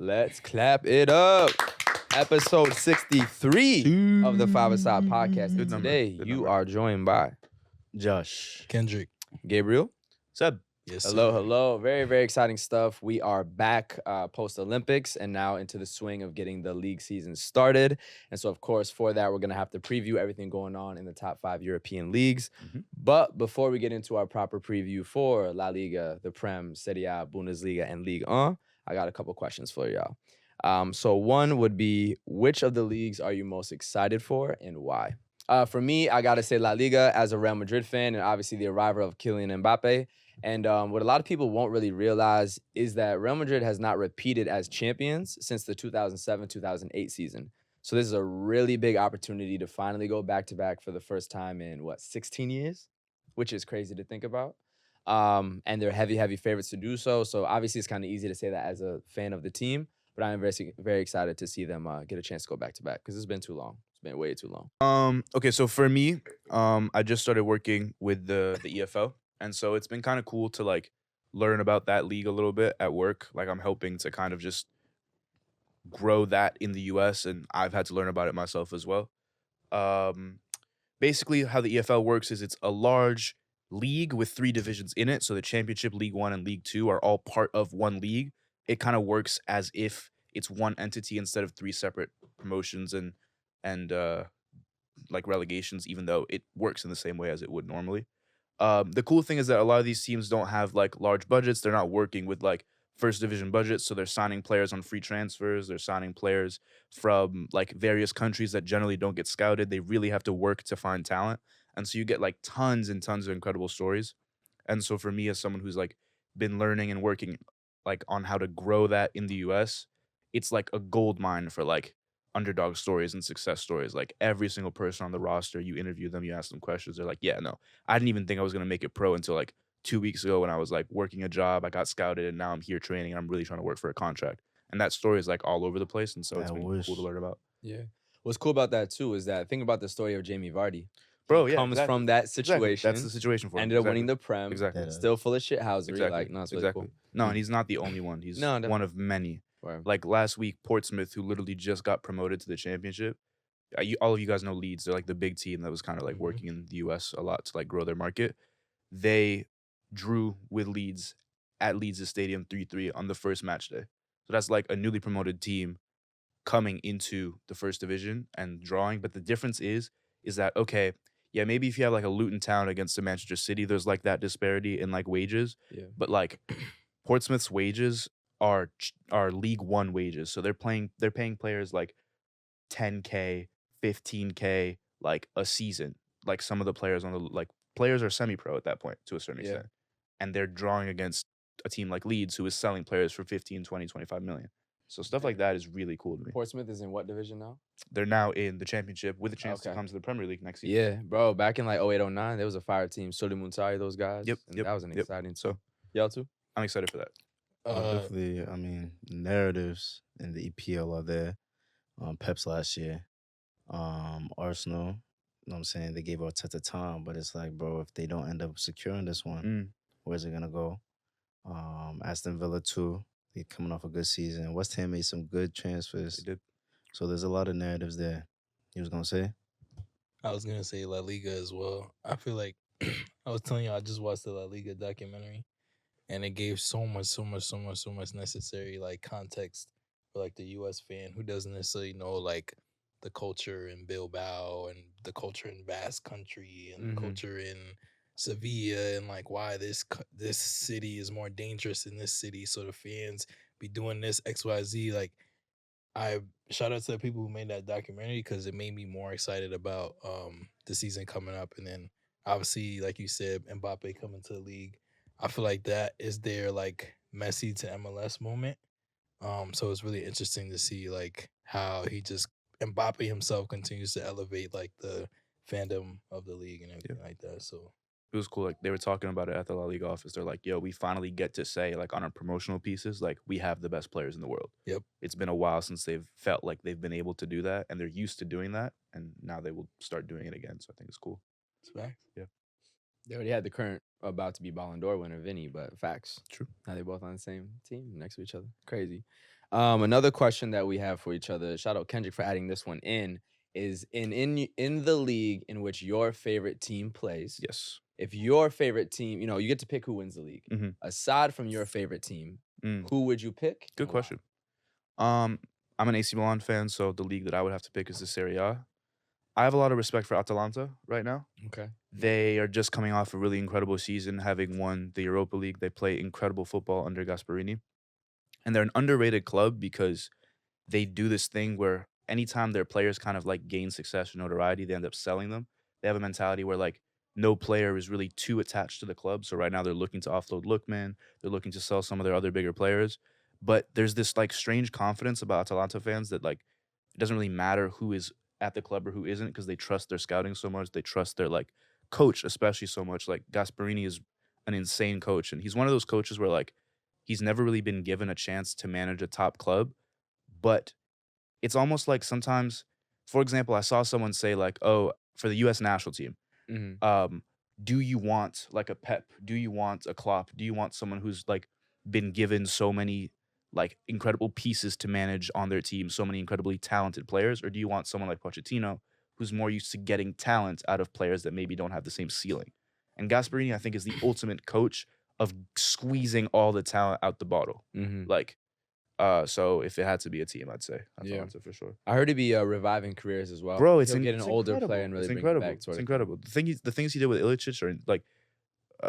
Let's clap it up. Episode 63 of the 5ASIDE podcast. And today, you are joined by Josh. Kendrick. Gabriel. Seb. Yes, Hello. Very, very exciting stuff. We are back post-Olympics and now into the swing of getting the league season started. And so, of course, for that, we're going to have to preview everything going on in the top 5 European leagues. But before we get into our proper preview for Laliga, the Prem, Serie A, Bundesliga, and Ligue 1, I got a couple questions for y'all. So one would be, which of the leagues are you most excited for and why? For me, I got to say La Liga as a Real Madrid fan and obviously the arrival of Kylian Mbappe. And what a lot of people won't really realize is that Real Madrid has not repeated as champions since the 2007-2008 season. So this is a really big opportunity to finally go back-to-back for the first time in, 16 years? Which is crazy to think about. And they're heavy favorites to do so. So obviously it's kind of easy to say that as a fan of the team. But I am very excited to see them get a chance to go back-to-back because it's been too long. It's been way too long. Okay, so for me, I just started working with the EFL. And so it's been kind of cool to like learn about that league a little bit at work. Like I'm helping to kind of just grow that in the US, and I've had to learn about it myself as well. Basically how the EFL works is it's a large league with 3 divisions in it. So the Championship, League 1, and League 2 are all part of one league. It kind of works as if it's one entity instead of 3 separate promotions and like relegations, even though it works in the same way as it would normally. The cool thing is that a lot of these teams don't have like large budgets. They're not working with like first division budgets. So they're signing players on free transfers. They're signing players from like various countries that generally don't get scouted. They really have to work to find talent. And so you get like tons and tons of incredible stories. And so for me, as someone who's like been learning and working like on how to grow that in the US, it's like a gold mine for like underdog stories and success stories. Like every single person on the roster, you interview them, you ask them questions. They're like, yeah, no, I didn't even think I was going to make it pro until like 2 weeks ago when I was like working a job. I got scouted and now I'm here training and I'm really trying to work for a contract. And that story is like all over the place. And so it's been cool to learn about. Yeah. What's cool about that too is that think about the story of Jamie Vardy. Bro, He comes from that situation. Exactly. That's the situation for him. Ended up winning the Prem. Exactly. Still full of shithousery. Exactly. Like, no, it's really cool. No, and he's not the only one. He's one of many. Right. Like last week, Portsmouth, who literally just got promoted to the championship. All of you guys know Leeds. They're like the big team that was kind of like working in the US a lot to like grow their market. They drew with Leeds at Leeds' stadium 3-3 on the first match day. So that's like a newly promoted team coming into the first division and drawing. But the difference is that, okay, yeah, maybe if you have like a Luton Town against a Manchester City, there's like that disparity in like wages. Yeah. But like Portsmouth's wages are League 1 wages. So they're paying players like 10K, 15K, like a season. Like some of the players on the like players are semi-pro at that point to a certain extent. And they're drawing against a team like Leeds who is selling players for 15, 20, 25 million. So stuff like that is really cool to me. Portsmouth is in what division now? They're now in the championship with a chance to come to the Premier League next season. Yeah, bro. Back in like 08-09, there was a fire team. Soli Muntari, those guys. Yep. That was an exciting. So y'all too? I'm excited for that. Definitely. I mean, narratives in the EPL are there. Pep's last year. Arsenal, you know what I'm saying? They gave Arteta time, but it's like, bro, if they don't end up securing this one, where's it going to go? Aston Villa too. They're coming off a good season. West Ham made some good transfers. They did. So there's a lot of narratives there. You was going to say? I was going to say La Liga as well. I feel like I was telling you, I just watched the La Liga documentary. And it gave so much necessary like context for like the US fan who doesn't necessarily know like the culture in Bilbao and the culture in Basque Country and the culture in Sevilla and like why this city is more dangerous than this city. So the fans be doing this XYZ. Like I shout out to the people who made that documentary because it made me more excited about the season coming up. And then obviously, like you said, Mbappe coming to the league. I feel like that is their like Messi to MLS moment. So it's really interesting to see like how Mbappe himself continues to elevate like the fandom of the league and everything like that. So it was cool. Like they were talking about it at the La Liga office. They're like, yo, we finally get to say like on our promotional pieces, like we have the best players in the world. Yep. It's been a while since they've felt like they've been able to do that and they're used to doing that. And now they will start doing it again. So I think it's cool. it's facts. Yeah. They already had the current about to be Ballon d'Or winner, Vinny, but facts. True. Now they're both on the same team next to each other. Crazy. Another question that we have for each other. Shout out Kendrick for adding this one in. Is in the league in which your favorite team plays. Yes. If your favorite team, you get to pick who wins the league. Mhm. Aside from your favorite team, Mm. who would you pick? Good and why? question. I'm an AC Milan fan, so the league that I would have to pick is the Serie A. I have a lot of respect for Atalanta right now. Okay. They are just coming off a really incredible season, having won the Europa League. They play incredible football under Gasperini. And they're an underrated club because they do this thing where anytime their players kind of like gain success or notoriety, they end up selling them. They have a mentality where like no player is really too attached to the club. So right now they're looking to offload Lookman. They're looking to sell some of their other bigger players. But there's this like strange confidence about Atalanta fans that like it doesn't really matter who is at the club or who isn't because they trust their scouting so much. They trust their like coach especially so much. Like Gasperini is an insane coach, and he's one of those coaches where like he's never really been given a chance to manage a top club, but it's almost like sometimes, for example, I saw someone say like, "Oh, for the U.S. national team, Mhm. do you want like a Pep? Do you want a Klopp? Do you want someone who's like been given so many like incredible pieces to manage on their team, so many incredibly talented players, or do you want someone like Pochettino who's more used to getting talent out of players that maybe don't have the same ceiling?" And Gasperini, I think, is the ultimate coach of squeezing all the talent out the bottle. Mhm. Like, so if it had to be a team, I'd say Yeah. Atalanta for sure. I heard he'd be reviving careers as well. Bro, it's He'll get an it's older incredible. player and really It's bring incredible. it back. Sort It's of incredible. The things he did with Ilicic are like,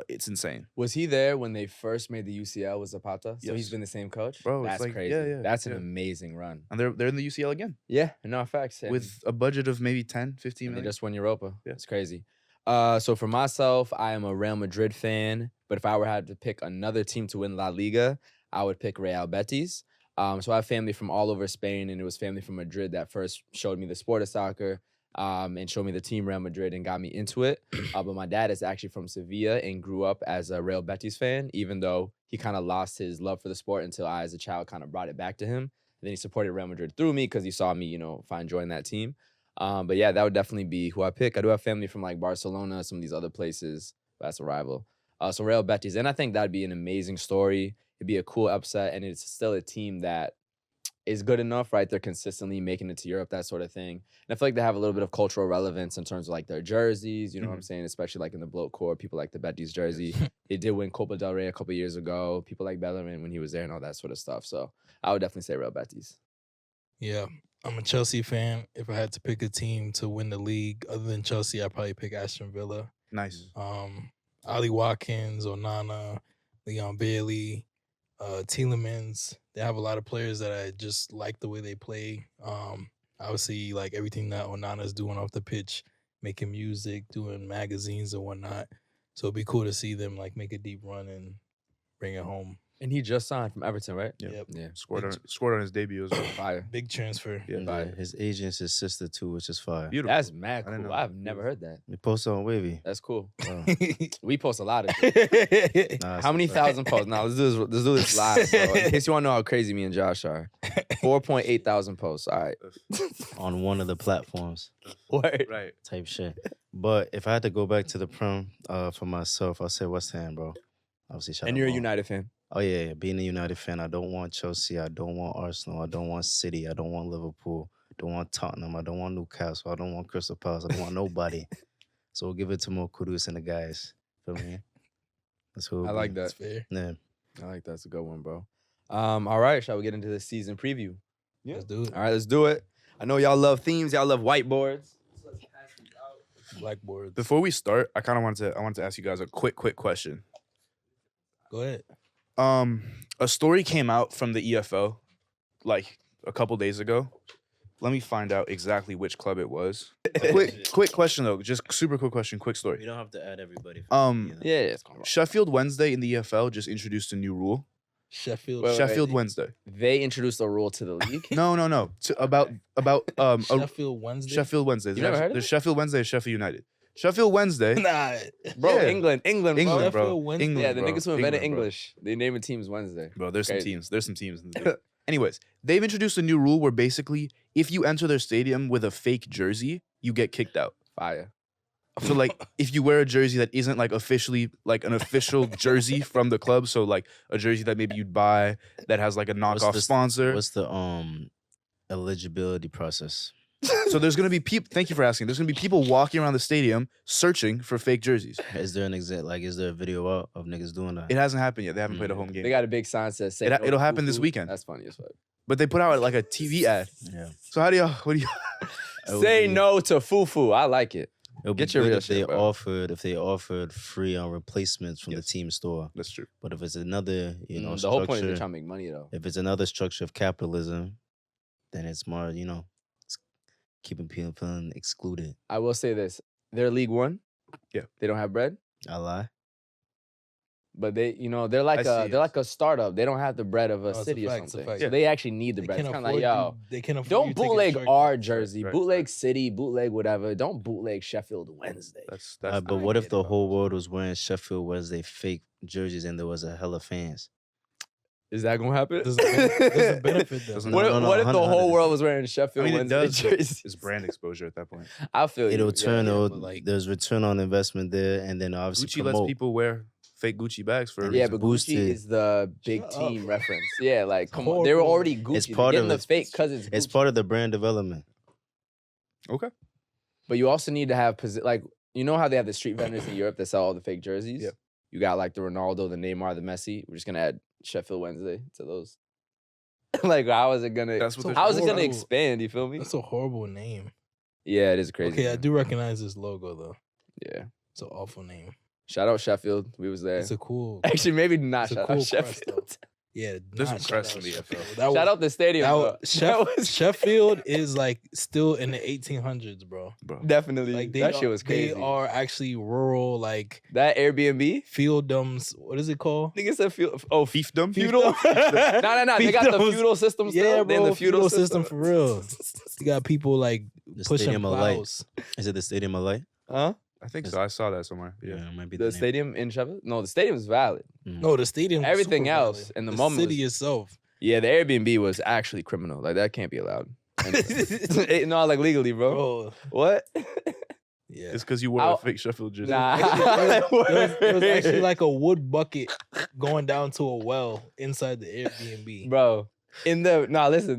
it's insane. Was he there when they first made the UCL with Zapata? So he's Yes. been the same coach? Bro, it's That's like- crazy. yeah, That's an yeah. amazing run. And they're in the UCL again Yeah, no facts. And, with a budget of maybe 10, 15 and they million. just won Europa. Yeah. It's crazy. So for myself, I am a Real Madrid fan, but if I were had to pick another team to win La Liga, I would pick Real Betis. So I have family from all over Spain, and it was family from Madrid that first showed me the sport of soccer. And showed me the team Real Madrid and got me into it. But my dad is actually from Sevilla and grew up as a Real Betis fan, even though he kind of lost his love for the sport until I, as a child, kind of brought it back to him. And then he supported Real Madrid through me because he saw me, find joy in that team. But yeah, that would definitely be who I pick. I do have family from like Barcelona, some of these other places. That's a rival. So Real Betis. And I think that'd be an amazing story. It'd be a cool upset. And it's still a team that is good enough, right? They're consistently making it to Europe, that sort of thing. And I feel like they have a little bit of cultural relevance in terms of like their jerseys, you know what I'm saying? Especially like in the bloat core, people like the Betis jersey. They did win Copa del Rey a couple years ago. People like Bellerin when he was there and all that sort of stuff. So I would definitely say Real Betis. Yeah, I'm a Chelsea fan. If I had to pick a team to win the league other than Chelsea, I'd probably pick Aston Villa. Nice. Ali Watkins, Onana, Leon Bailey, Tielemans. They have a lot of players that I just like the way they play. Obviously, like everything that Onana's doing off the pitch, making music, doing magazines and whatnot. So it'd be cool to see them like make a deep run and bring it home. And he just signed from Everton, right? Yep. Yeah. Scored on his debut as well. Fire. Big transfer. Yeah. Yeah, his agent's his sister too, which is fire. Beautiful. That's mad I didn't cool. know. I've never heard that. We posted on Wavy. That's cool. Wow. We post a lot of shit. Nah, How many thousand posts? Now let's do this live, bro. In case you want to know how crazy me and Josh are. 4.8 thousand posts. All right. on one of the platforms Word. Right. type shit. But if I had to go back to the Prem for myself, I'll say West Ham, bro. Obviously, shout And out you're a Mo. United fan. Oh yeah, being a United fan, I don't want Chelsea, I don't want Arsenal, I don't want City, I don't want Liverpool, I don't want Tottenham, I don't want Newcastle, I don't want Crystal Palace, I don't want nobody. So we'll give it to Mo Kudus and the guys. Feel me? That's who. I like that. That's fair. Yeah. I like that's a good one, bro. All right, shall we get into the season preview? Yeah. Let's do it. All right, let's do it. I know y'all love themes, y'all love whiteboards. So let's pass these out. Blackboard. Before we start, I wanted to ask you guys a quick question. Go ahead. A story came out from the EFL like a couple days ago. Let me find out exactly which club it was. Quick question though, just super quick question, quick We story. don't have to add everybody. Yeah, it's cool. Sheffield Wednesday in the EFL just introduced a new rule. Sheffield. Wait, Sheffield Wednesday. They introduced a rule to the league. No. About Sheffield Wednesday. Sheffield Wednesday. You never heard of There's it? Sheffield Wednesday, Sheffield United. Sheffield Wednesday. Nah, Bro, Yeah. England, England, bro. bro. Sheffield Wednesday. England, Yeah, the bro. niggas who invented England, bro. English, they name teams Wednesday. Bro, there's some Crazy. teams. There's some teams in the league. Anyways, they've introduced a new rule where basically if you enter their stadium with a fake jersey, you get kicked out. Fire. I feel like if you wear a jersey that isn't like officially like an official jersey from the club, so like a jersey that maybe you'd buy that has like a knockoff sponsor. What's the eligibility process? So there's gonna be people. Thank you for asking. There's gonna be people walking around the stadium searching for fake jerseys. Is there is there a video out of niggas doing that? It hasn't happened yet. They haven't played a home game. They got a big sign that says It'll happen this weekend. That's funny as fuck. But they put out like a TV ad. Yeah. So what do you? Say no to fufu. I like it. It'll Get be your good real if shit, bro. if they offered free replacements from the team store. That's true. But if it's another, The structure, whole point is they're trying to make money though. if it's another structure of capitalism, then it's more, it's keeping people feeling excluded. I will say this: they're League One. Yeah. They don't have bread, I lie. but they're like a startup. They don't have the bread of a No, it's a city or fact, it's a something. fact. So they actually need the bread. It's kind of like, yo, They can afford don't you to take a bootleg short our cut. jersey, Right, bootleg right. City, bootleg whatever. Don't bootleg Sheffield Wednesday. That's But I what if get the it, whole world was wearing Sheffield Wednesday fake jerseys and there was a hella fans? Is that gonna happen? Doesn't benefit them. Doesn't- What No, if the 100. whole world was wearing Sheffield I mean, it Wednesday does. but jerseys? It's brand exposure at that point. I feel you. It'll Yeah, turn. yeah. but, There's return on investment there, and then obviously Gucci promote. lets people wear fake Gucci bags for a Yeah, reason. but boosted. Gucci is the big Shut team up. reference. Yeah, like come on, they were horrible. already Gucci. It's They're part getting of the it. fake because it's It's Gucci. part of the brand development. Okay. But you also need to have like you know how they have the street vendors in Europe that sell all the fake jerseys. Yeah. You got like the Ronaldo, the Neymar, the Messi. We're just gonna add Sheffield Wednesday to those. Like how is it gonna? That's what they're How is it trying gonna to horrible. expand? You feel me? That's a horrible name. Yeah, it is crazy. Okay, I man. do recognize this logo though. Yeah. It's an awful name. Shout out Sheffield. We was there. It's a cool. Actually, maybe not It's a shout cool out crest, Sheffield. Yeah, There's not some shout crest out in the Sheffield. NFL. That was- Shout out the stadium. that though. Sheffield is like still in the 1800s, bro. Bro. Definitely. Like that shit was crazy. They are actually rural, like That Airbnb. fiefdoms. What is it called? Nigga said feudal. Oh, Fiefdom? feudal. No. They got the Fiefdoms. feudal system still. Yeah, They in bro. the feudal system for real. You got people like The pushing Stadium of Light. plows. Is it the Stadium of Light? Huh? I think so. I saw that somewhere. Yeah. it might be The name. stadium in Sheffield? No, the stadium's valid. No, the stadium. was Everything super else valid. in the moment city itself. Yeah, the Airbnb was actually criminal. Like that can't be allowed. No, like legally, bro. Bro, What? yeah. It's because you wore I'll- a fake Sheffield jersey. Nah. It was actually like a wood bucket going down to a well inside the Airbnb. Bro. Listen,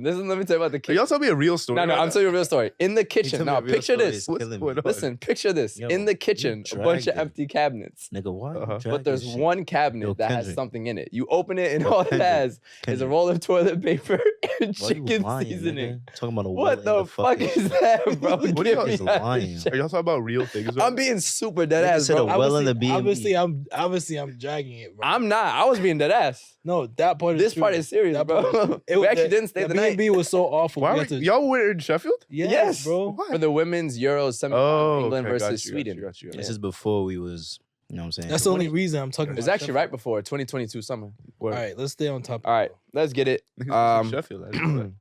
let me tell you about the Are kitchen. y'all tell me a real story? No, right I'm now? telling you a real story. In the You kitchen. tell me Now, a real picture story, this. it's What's killing going me. on? Listen, picture this. Yo, In the you kitchen, a bunch dragged of it. empty cabinets. Nigga, why? you Uh-huh. dragging But there's shit? one cabinet Yo, that has Kendrick. something in it. You open it and Yo, all it Kendrick. has is a Kendrick. roll of toilet paper and Why you chicken lying, seasoning. nigga? Talking about a What well in the fuck fucking- is that, bro? What are Give y'all- me He's that lying. shit. Are y'all talking about real things? I'm being super dead Nigga ass, said bro. a well in the Obviously, B&B. obviously, I'm dragging it, bro. I'm not. I was being dead ass. No, that part is This true. part is serious, That bro. part- We actually didn't stay the night. B&B was so awful. Why we were had to, y'all were in Sheffield? Yes. bro. For the women's Euros semifinal, Oh, England okay, versus got you, Sweden. Got you. This is before we was, you know what I'm saying? That's the only reason I'm talking about. It's actually Sheffield. right before 2022 summer. All right, let's stay on topic. All right, let's get it. Sheffield. I didn't know that.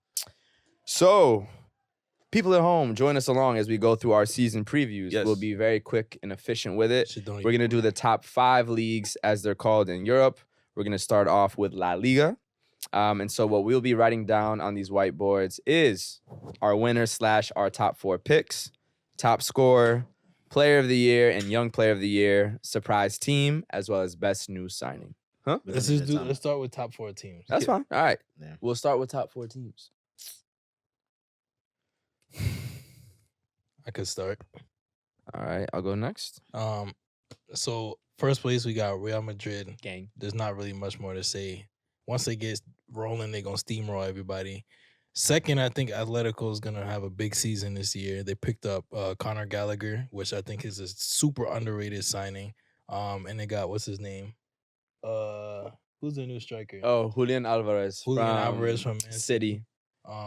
So, people at home, join us along as we go through our season previews. Yes. We'll be very quick and efficient with it. Shit don't We're going to do the top 5 leagues as they're called in Europe. We're going to start off with La Liga. And so what we'll be writing down on these whiteboards is our winner / our top 4 picks, top scorer, player of the year, and young player of the year, surprise team, as well as best new signing. Huh? Let's just do. Let's start with top 4 teams. That's fine. All right. Yeah. We'll start with top 4 teams. I could start. All right. I'll go next. So first place we got Real Madrid. Gang. There's not really much more to say. Once they get rolling, they're gonna steamroll everybody. Second, I think Atletico is gonna have a big season this year. They picked up Conor Gallagher, which I think is a super underrated signing. And they got what's his name? Who's the new striker? Oh, Julian Alvarez. Julian from Alvarez from Man City.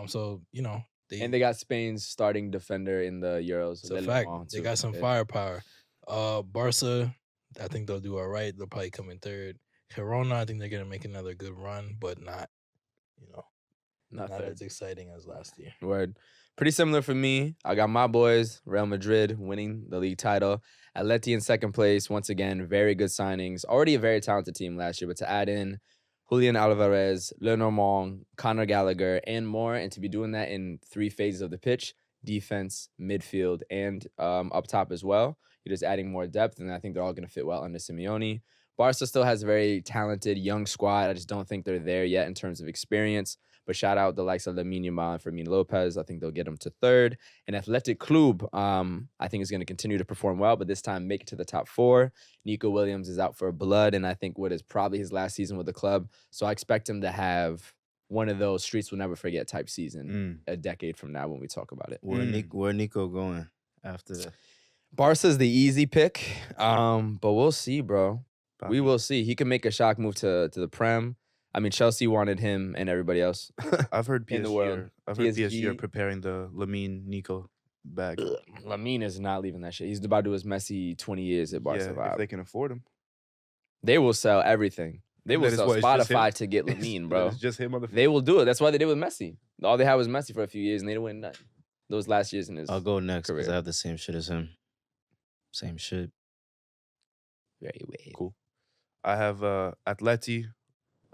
So you know And they got Spain's starting defender in the Euros. it's a Le fact. Mans, They too. got some Yeah. firepower. Barca, I think they'll do all right. They'll probably come in third. Girona, I think they're gonna make another good run, but not, Not not third. as exciting as last year. Word. Pretty similar for me. I got my boys, Real Madrid, winning the league title. Atleti in second place. Once again, very good signings. Already a very talented team last year, but to add in Julian Alvarez, Lenormand, Conor Gallagher, and more, and to be doing that in 3 phases of the pitch, defense, midfield, and up top as well. You're just adding more depth, and I think they're all going to fit well under Simeone. Barca still has a very talented young squad. I just don't think they're there yet in terms of experience. But shout out the likes of Lamine Yamal and Fermin Lopez. I think they'll get them to third. And Athletic Club, I think is going to continue to perform well, but this time make it to the top 4. Nico Williams is out for blood, and I think what is probably his last season with the club. So I expect him to have one of those streets will never forget type season a decade from now when we talk about it. Where Nico going after that? Barca's the easy pick, but we'll see, bro. We will see. He can make a shock move to the Prem. I mean, Chelsea wanted him and everybody else. I've heard In the world. PSG are preparing the Lamine Nico bag. Lamine is not leaving that shit. He's about to do his Messi 20 years at Barca. Yeah, if they can afford him. They will sell everything. They will sell Spotify to get Lamine, bro. It's just him on the They will do it. That's why they did with Messi. All they had was Messi for a few years, and they didn't win nothing. Those last years in his I'll go next because career. I have the same shit as him. Same shit. Very weird. Cool. I have Atleti,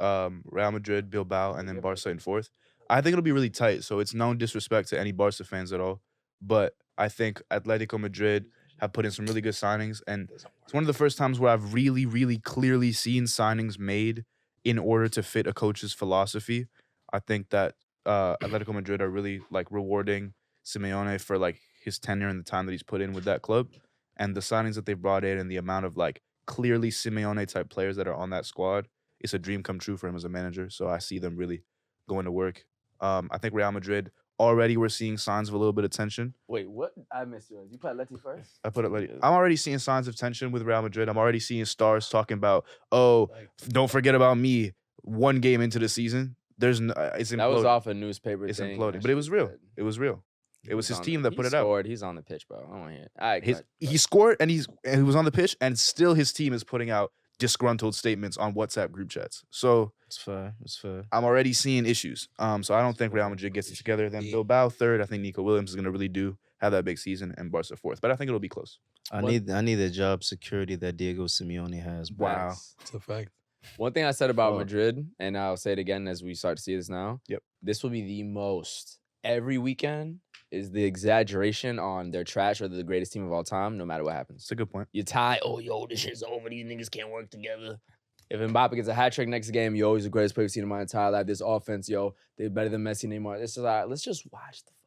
Real Madrid, Bilbao, and then Barca in 4th. I think it'll be really tight. So it's no disrespect to any Barca fans at all, but I think Atletico Madrid have put in some really good signings, and it's one of the first times where I've really, really clearly seen signings made in order to fit a coach's philosophy. I think that Atletico Madrid are really like rewarding Simeone for like his tenure and the time that he's put in with that club, and the signings that they brought in and the amount of like clearly Simeone type players that are on that squad. It's a dream come true for him as a manager. So I see them really going to work. I think Real Madrid already we're seeing signs of a little bit of tension. Wait, what? I missed yours. You put Atleti first? I put Atleti. I'm already seeing signs of tension with Real Madrid. I'm already seeing stars talking about, oh, don't forget about me. One game into the season, it's imploding. That was off a newspaper It's thing. imploding, but it was real. It was real. It was his team that put it out. He's on the pitch, bro. I don't want to hear it. All right, He scored and he was on the pitch, and still his team is putting out disgruntled statements on WhatsApp group chats. So It's fair. It's fair. I'm already seeing issues. So I don't think Real Madrid gets it together. Then Bilbao 3rd. I think Nico Williams is going to really have that big season, and Barca 4th. But I think it'll be close. I need the job security that Diego Simeone has. Bro. Wow. It's a fact. One thing I said about Madrid, and I'll say it again as we start to see this now. Yep. This will be the most every weekend is the exaggeration on their trash or the greatest team of all time, no matter what happens. It's a good point. You tie, this shit's over. These niggas can't work together. If Mbappe gets a hat trick next game, he's the greatest player we've seen in my entire life. This offense, they're better than Messi, Neymar. This is let's just watch the fucking.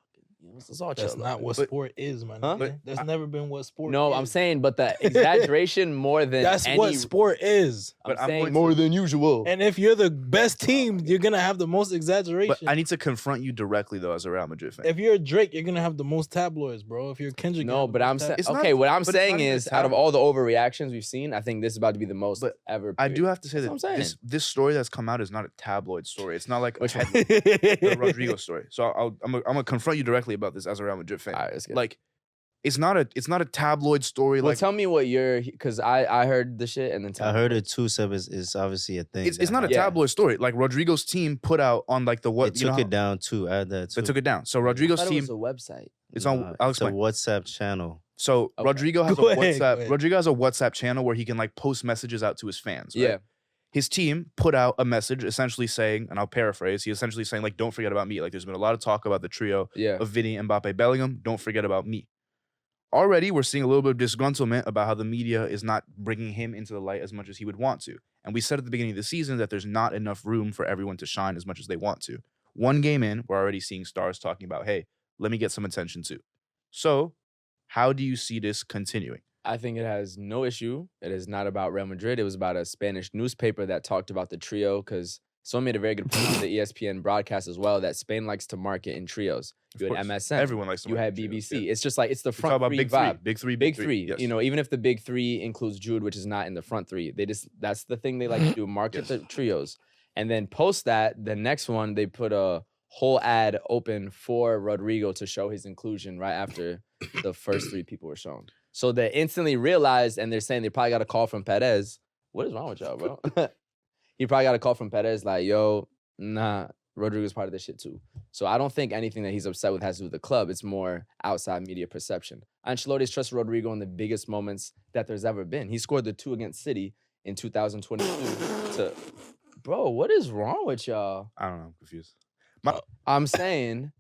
Let's all chill. That's not what sport is, man. That's never been what sport. No, is. I'm saying, but the exaggeration more than that's what sport is. I'm saying more than usual. And if you're the best team, you're gonna have the most exaggeration. But I need to confront you directly though, as a Real Madrid fan. If you're Drake, you're gonna have the most tabloids, bro. If you're Kendrick, no, but I'm saying what I'm saying is, out of all the overreactions we've seen, I think this is about to be the most ever. I do have to say that this story that's come out is not a tabloid story. It's not like the Rodrigo story. So I'm gonna confront you directly about this as a Real Madrid fan. Right, like, it's not a tabloid story. Well, like, tell me what because I heard the shit and then I heard it too. Seb, is obviously a thing. It's not a tabloid story. Like Rodrigo's team put out on like the what they took it down too. Add that too. They took it down. So Rodrigo's team. It was a website. It's on. I'll explain. It's a WhatsApp channel. So Rodrigo has Rodrigo has a WhatsApp channel where he can like post messages out to his fans. Right? Yeah. His team put out a message essentially saying, and I'll paraphrase, he's essentially saying, like, don't forget about me. Like, there's been a lot of talk about the trio of Vinny, Mbappe, Bellingham. Don't forget about me. Already, we're seeing a little bit of disgruntlement about how the media is not bringing him into the light as much as he would want to. And we said at the beginning of the season that there's not enough room for everyone to shine as much as they want to. One game in, we're already seeing stars talking about, hey, let me get some attention too. So, how do you see this continuing? I think it has no issue. It is not about Real Madrid. It was about a Spanish newspaper that talked about the trio because someone made a very good point on the ESPN broadcast as well that Spain likes to market in trios. You had MSN. Everyone likes to market You had BBC. Yeah. It's just like it's the front about three big vibe. Big three. Yes. Even if the big three includes Jude, which is not in the front three, that's the thing they like to do, market the trios. And then post that, the next one, they put a whole ad open for Rodrigo to show his inclusion right after the first three people were shown. So they instantly realized, and they're saying they probably got a call from Perez. What is wrong with y'all, bro? He probably got a call from Perez like, yo, nah, Rodrigo's part of this shit too. So I don't think anything that he's upset with has to do with the club. It's more outside media perception. Ancelotti's trusted Rodrigo in the biggest moments that there's ever been. He scored the 2 against City in 2022. Bro, what is wrong with y'all? I don't know. I'm confused. I'm saying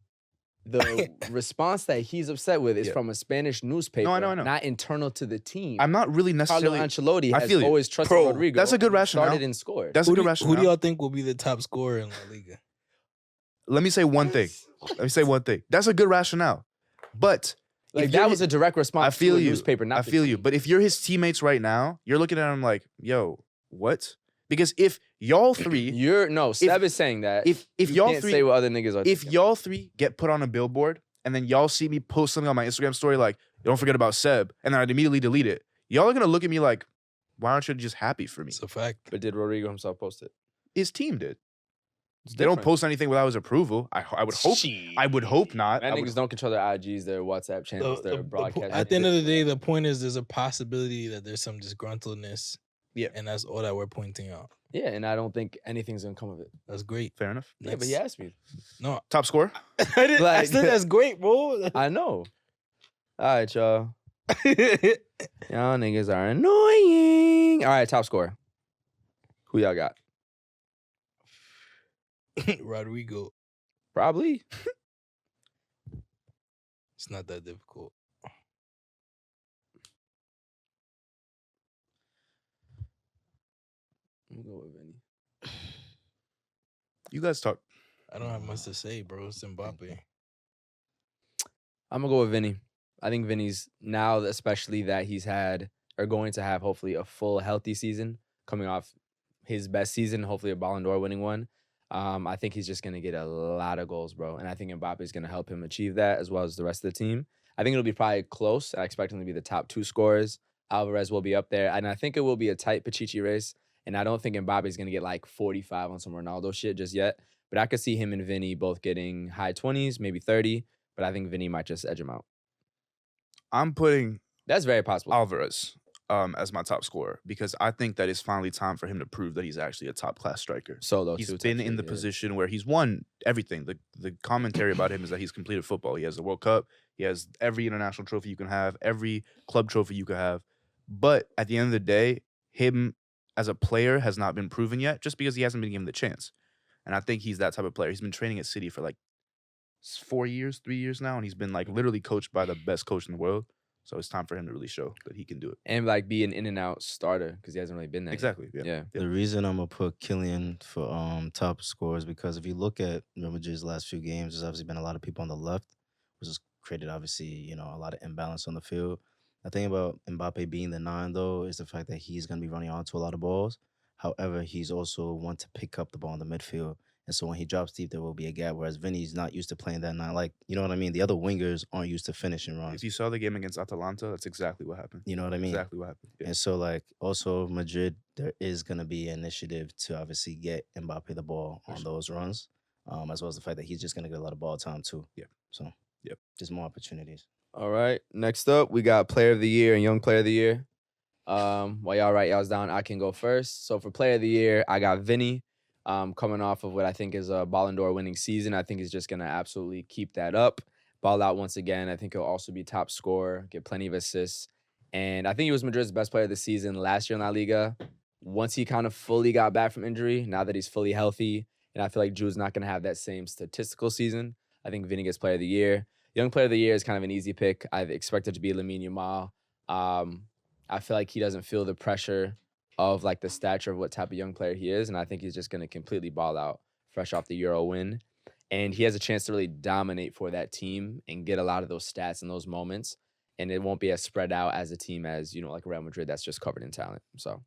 the response that he's upset with is Yeah. from a Spanish newspaper, I know. not internal to the team. I'm not really Carlo necessarily. Ancelotti I has feel you. always trusted Bro, Rodrigo. That's a good and rationale. Started and scored. That's a Who good do rationale. y'all think will be the top scorer in La Liga? Let me say one thing. That's a good rationale. But Like if that you're was hi- a direct response I feel to a you. newspaper, not I the feel you. team. But if you're his teammates right now, you're looking at him like, yo, what? Because if y'all three, Seb is saying that. if you y'all can't three, say what other niggas are. if thinking. y'all three get put on a billboard and then y'all see me post something on my Instagram story like, don't forget about Seb, and then I'd immediately delete it, y'all are gonna look at me like, why aren't you just happy for me? It's a fact. But did Rodrigo himself post it? His team did. It's They don't different. post anything without his approval. I would hope. I would hope not. Man, I would niggas don't control their IGs, their WhatsApp channels, their broadcast. At the end of the day, the point is there's a possibility that there's some disgruntledness. Yeah. And that's all that we're pointing out. Yeah, and I don't think anything's gonna come of it. That's great. Fair enough. Yeah, but he asked me. No. Top score? I Like- said that's great, bro. I know. All right, y'all. Y'all niggas are annoying. All right, top score. Who y'all got? Rodrigo. Probably. It's not that difficult. I'm gonna go with Vinny. You guys talk. I don't have much to say, bro. It's Mbappe. I'm gonna go with Vinny. I think Vinny's now, especially that he's had or going to have hopefully a full healthy season, coming off his best season, hopefully a Ballon d'Or winning one. I think he's just gonna get a lot of goals, bro, and I think Mbappe is gonna help him achieve that as well as the rest of the team. I think it'll be probably close. I expect him to be the top 2 scorers. Alvarez will be up there, and I think it will be a tight Pichichi race. And I don't think Mbappe is gonna get like 45 on some Ronaldo shit just yet. But I could see him and Vinny both getting high 20s, maybe 30. But I think Vinny might just edge him out. I'm putting That's very possible. Alvarez as my top scorer because I think that it's finally time for him to prove that he's actually a top class striker. Solo He's too. been in the position where he's won everything. The commentary about him is that he's completed football. He has the World Cup. He has every international trophy you can have, every club trophy you could have. But at the end of the day, him as a player has not been proven yet just because he hasn't been given the chance. And I think he's that type of player. He's been training at City for like 3 years now, and he's been like literally coached by the best coach in the world. So it's time for him to really show that he can do it. And like be an in and out starter because he hasn't really been there. Exactly. Yeah. Yeah. The reason I'm gonna put Kylian for top score is because if you look at Real Madrid's last few games, there's obviously been a lot of people on the left, which has created obviously a lot of imbalance on the field. The thing about Mbappe being the 9 though is the fact that he's gonna be running onto a lot of balls. However, he's also one to pick up the ball in the midfield. And so when he drops deep, there will be a gap. Whereas Vinny's not used to playing that 9. Like, you know what I mean? The other wingers aren't used to finishing runs. If you saw the game against Atalanta, that's exactly what happened. You know what I mean? Exactly what happened. Yeah. And so, like, also Madrid, there is going to be an initiative to obviously get Mbappe the ball on those runs, as well as the fact that he's just going to get a lot of ball time too. Yeah. So, Yep. just more opportunities. All right. Next up, we got Player of the Year and Young Player of the Year. While y'all write y'all's down, I can go first. So for Player of the Year, I got Vinny. Coming off of what I think is a Ballon d'Or winning season. I think he's just going to absolutely keep that up. Ball out once again. I think he'll also be top scorer, get plenty of assists. And I think he was Madrid's best player of the season last year in La Liga. Once he kind of fully got back from injury, now that he's fully healthy, and I feel like Drew's not going to have that same statistical season, I think Vinny gets Player of the Year. Young Player of the Year is kind of an easy pick. I expect it to be Lamine Yamal. I feel like he doesn't feel the pressure of like the stature of what type of young player he is. And I think he's just going to completely ball out fresh off the Euro win. And he has a chance to really dominate for that team and get a lot of those stats in those moments. And it won't be as spread out as a team as, like Real Madrid that's just covered in talent. So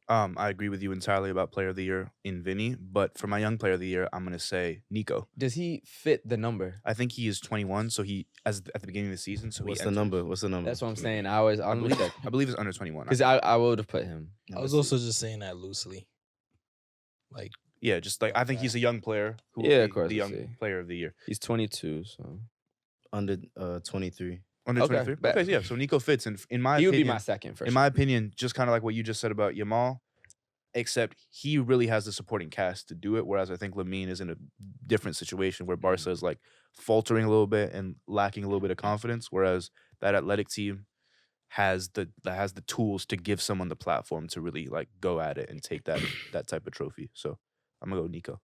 I agree with you entirely about Player of the Year in Vinny. But for my Young Player of the Year, I'm going to say Nico. does he fit the number? I think he is 21, so he at the beginning of the season. So What's he the enters- number? What's the number? That's what I'm saying. I I believe believe, I believe it's under 21. because I would have put him. I was also just saying that loosely. Like, Yeah, just like I think he's a young player who will Yeah, be of course, the I Young see. Player of the Year. He's 22, so Under 23. Under Okay, 23. bet. Okay, yeah. So Nico fits, and in my he would opinion, be my second for in sure. my opinion, just kind of like what you just said about Yamal, except he really has the supporting cast to do it. Whereas I think Lamine is in a different situation where Barca is like faltering a little bit and lacking a little bit of confidence. Whereas that athletic team has the tools to give someone the platform to really like go at it and take that type of trophy. So I'm gonna go Nico.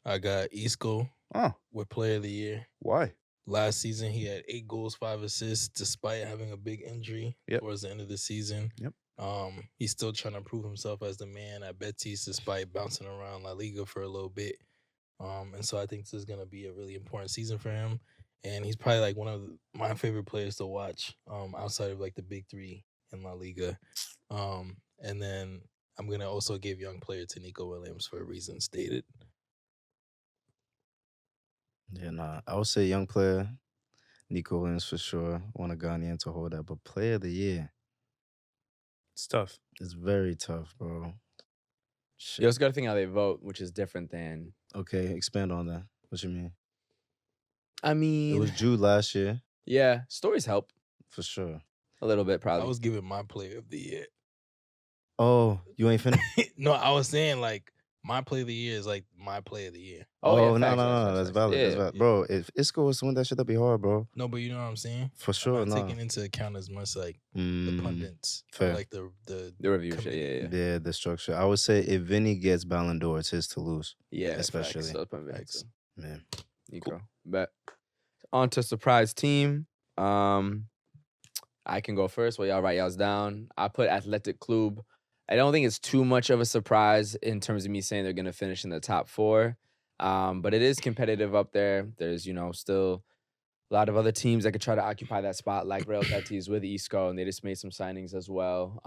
I got Isco Oh, with Player of the Year. why? Last season, he had 8 goals, 5 assists, despite having a big injury Yep. towards the end of the season. Yep. He's still trying to prove himself as the man at Betis, despite bouncing around La Liga for a little bit. And so I think this is going to be a really important season for him. And he's probably like one of my favorite players to watch outside of like the big three in La Liga. And then I'm going to also give young player to Nico Williams for a reason stated. Yeah, nah. I would say young player, Nico Williams for sure. Want a Ghanaian to hold that. But player of the year, It's tough. it's very tough, bro. Shit. You also got to think how they vote, which is different than. Okay, expand on that. What you mean? I mean, It was Jude last year, yeah, stories help for sure. a little bit, I probably. was giving my player of the year. Oh, you ain't finished? No, I was saying like my play of the year is like my play of the year. Oh, yeah, no, facts, no, facts, no. facts, That's facts. valid. That's Yeah. valid. Bro, if Isco was to win that shit, that'd be hard, bro. No, but you know what I'm saying? For sure, I'm no. not taking into account as much like the Mm, pundits, or, fair. like the The review shit, committee. yeah. Yeah, the structure. I would say if Vinny gets Ballon d'Or, it's his to lose. Yeah, Especially. Facts. So it's probably Facts. Vinny, Man. too. Nico. Bet. On to surprise team. I can go first while y'all write y'all's down. I put Athletic Club. I don't think it's too much of a surprise in terms of me saying they're going to finish in the top 4. But it is competitive up there. There's, still a lot of other teams that could try to occupy that spot, like Real Betis with Isco, and they just made some signings as well.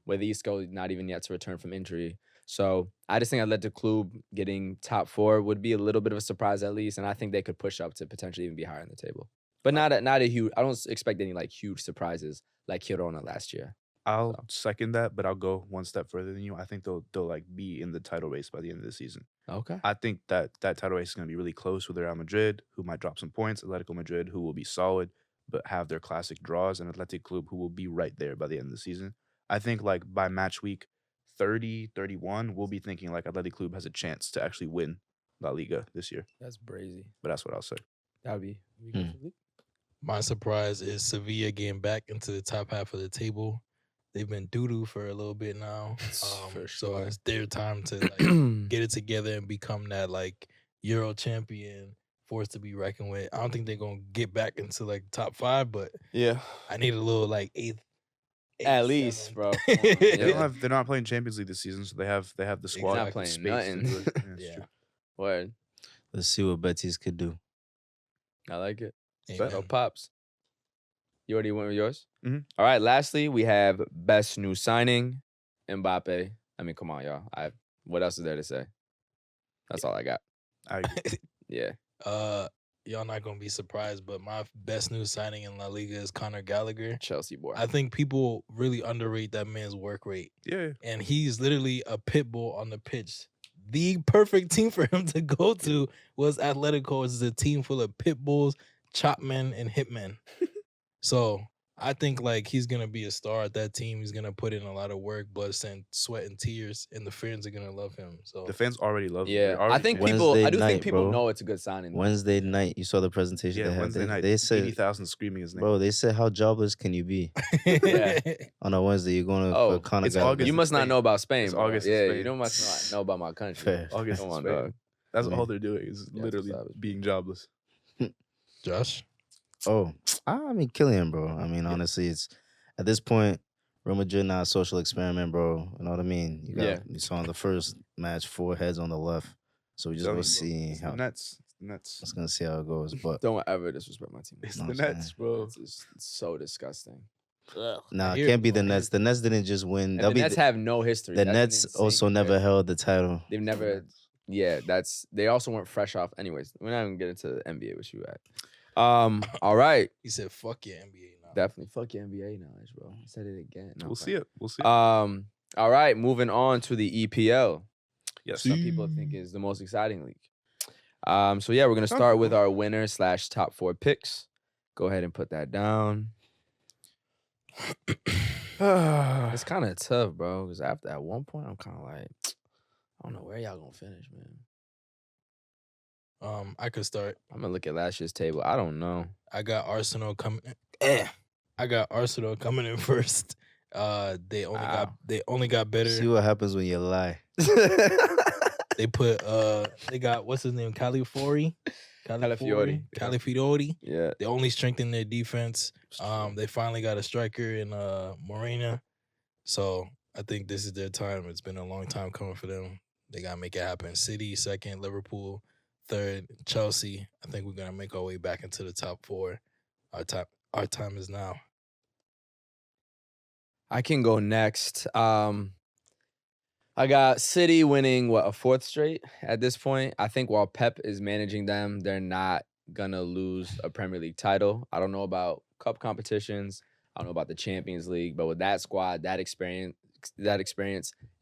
With Isco not even yet to return from injury. So I just think Athletic Club getting top 4 would be a little bit of a surprise at least, and I think they could push up to potentially even be higher in the table. But not a huge. I don't expect any like huge surprises like Girona last year. I'll second that, but I'll go one step further than you. I think they'll like be in the title race by the end of the season. Okay. I think that title race is going to be really close with Real Madrid, who might drop some points, Atletico Madrid, who will be solid but have their classic draws, and Athletic Club, who will be right there by the end of the season. I think like by match week 30, 31, we'll be thinking like Athletic Club has a chance to actually win La Liga this year. That's brazy. But that's what I'll say. That would be. My surprise is Sevilla getting back into the top half of the table. They've been doo-doo for a little bit now. For So sure. it's their time to like get it together and become that like Euro champion force to be reckoned with. I don't think they're gonna get back into like top 5, but Yeah. I need a little like 8th. At least, 7th. bro. They're not playing Champions League this season, so they have the squad. Not playing space nothing. to do it. it's Yeah. true. Word. Let's see what Betis could do. I like it. Amen. So pops. You already went with yours? Mhm. All right. Lastly, we have best new signing, Mbappe. I mean, come on, y'all. What else is there to say? That's all I got. I agree. Yeah. Y'all not gonna be surprised, but my best new signing in La Liga is Conor Gallagher. Chelsea boy. I think people really underrate that man's work rate. Yeah. And he's literally a pit bull on the pitch. The perfect team for him to go to was Atletico. It's a team full of pit bulls, chop men, and hitmen. So I think like he's gonna be a star at that team. He's gonna put in a lot of work, blood, sweat, and tears, and the fans are gonna love him. So The fans already love him. Yeah. They're I already think fans. people Wednesday think night, people bro. know it's a good signing. Wednesday night, you saw the presentation Yeah, they had. Wednesday night. They said, 80,000 screaming his name. bro, they said, how jobless can you be? Yeah. On a Wednesday, you're going to Oh, Conor it's Gallagher. August. You must not Spain. know about Spain. It's bro. August in Yeah, Spain. you don't must not know about my country. Fair. August Come in on, Spain. dog. That's Yeah. all they're doing is Yeah, literally savage. being jobless. Josh, Oh, I mean, Kylian, bro. I mean, honestly, it's at this point, Real Madrid not a social experiment, bro. You know what I mean? You saw in the first match 4 heads on the left, so we just Telling gonna you, bro. see It's how. the Nets. It's the Nets. Just gonna see how it goes. But Don't ever disrespect my team. It's know the what I'm Nets, saying? bro. It's just so disgusting. nah, I it hear can't be it, the bro. Nets. The Nets didn't just win. And That'll the be Nets have no history. the That's an Nets insane also never comparison. held the title. They've never. Yeah, they also weren't fresh off. Anyways, we're not even getting to the NBA, which you at. All right. he said, "Fuck your NBA now." Definitely. Fuck your NBA knowledge, bro. I said it again. No, We'll fuck. see it. We'll see it. All right, moving on to the EPL. yes. Some people think is the most exciting league. So yeah, we're gonna start with our winner / top 4 picks. Go ahead and put that down. It's kind of tough, bro, because after at one point I'm kind of like, I don't know where y'all gonna finish, man. I could start. I'm gonna look at last year's table. I don't know. I got Arsenal coming. I got Arsenal coming in first. They only got better. See what happens when you lie. They put they got what's his name, Calafiori. Yeah. They only strengthened their defense. They finally got a striker in Morena. So I think this is their time. It's been a long time coming for them. They gotta make it happen. City second, Liverpool third, Chelsea. I think we're gonna make our way back into the top 4. Our time is now. I can go next. I got City winning, a 4th straight at this point. I think while Pep is managing them, they're not going to lose a Premier League title. I don't know about cup competitions. I don't know about the Champions League. But with that squad, that experience,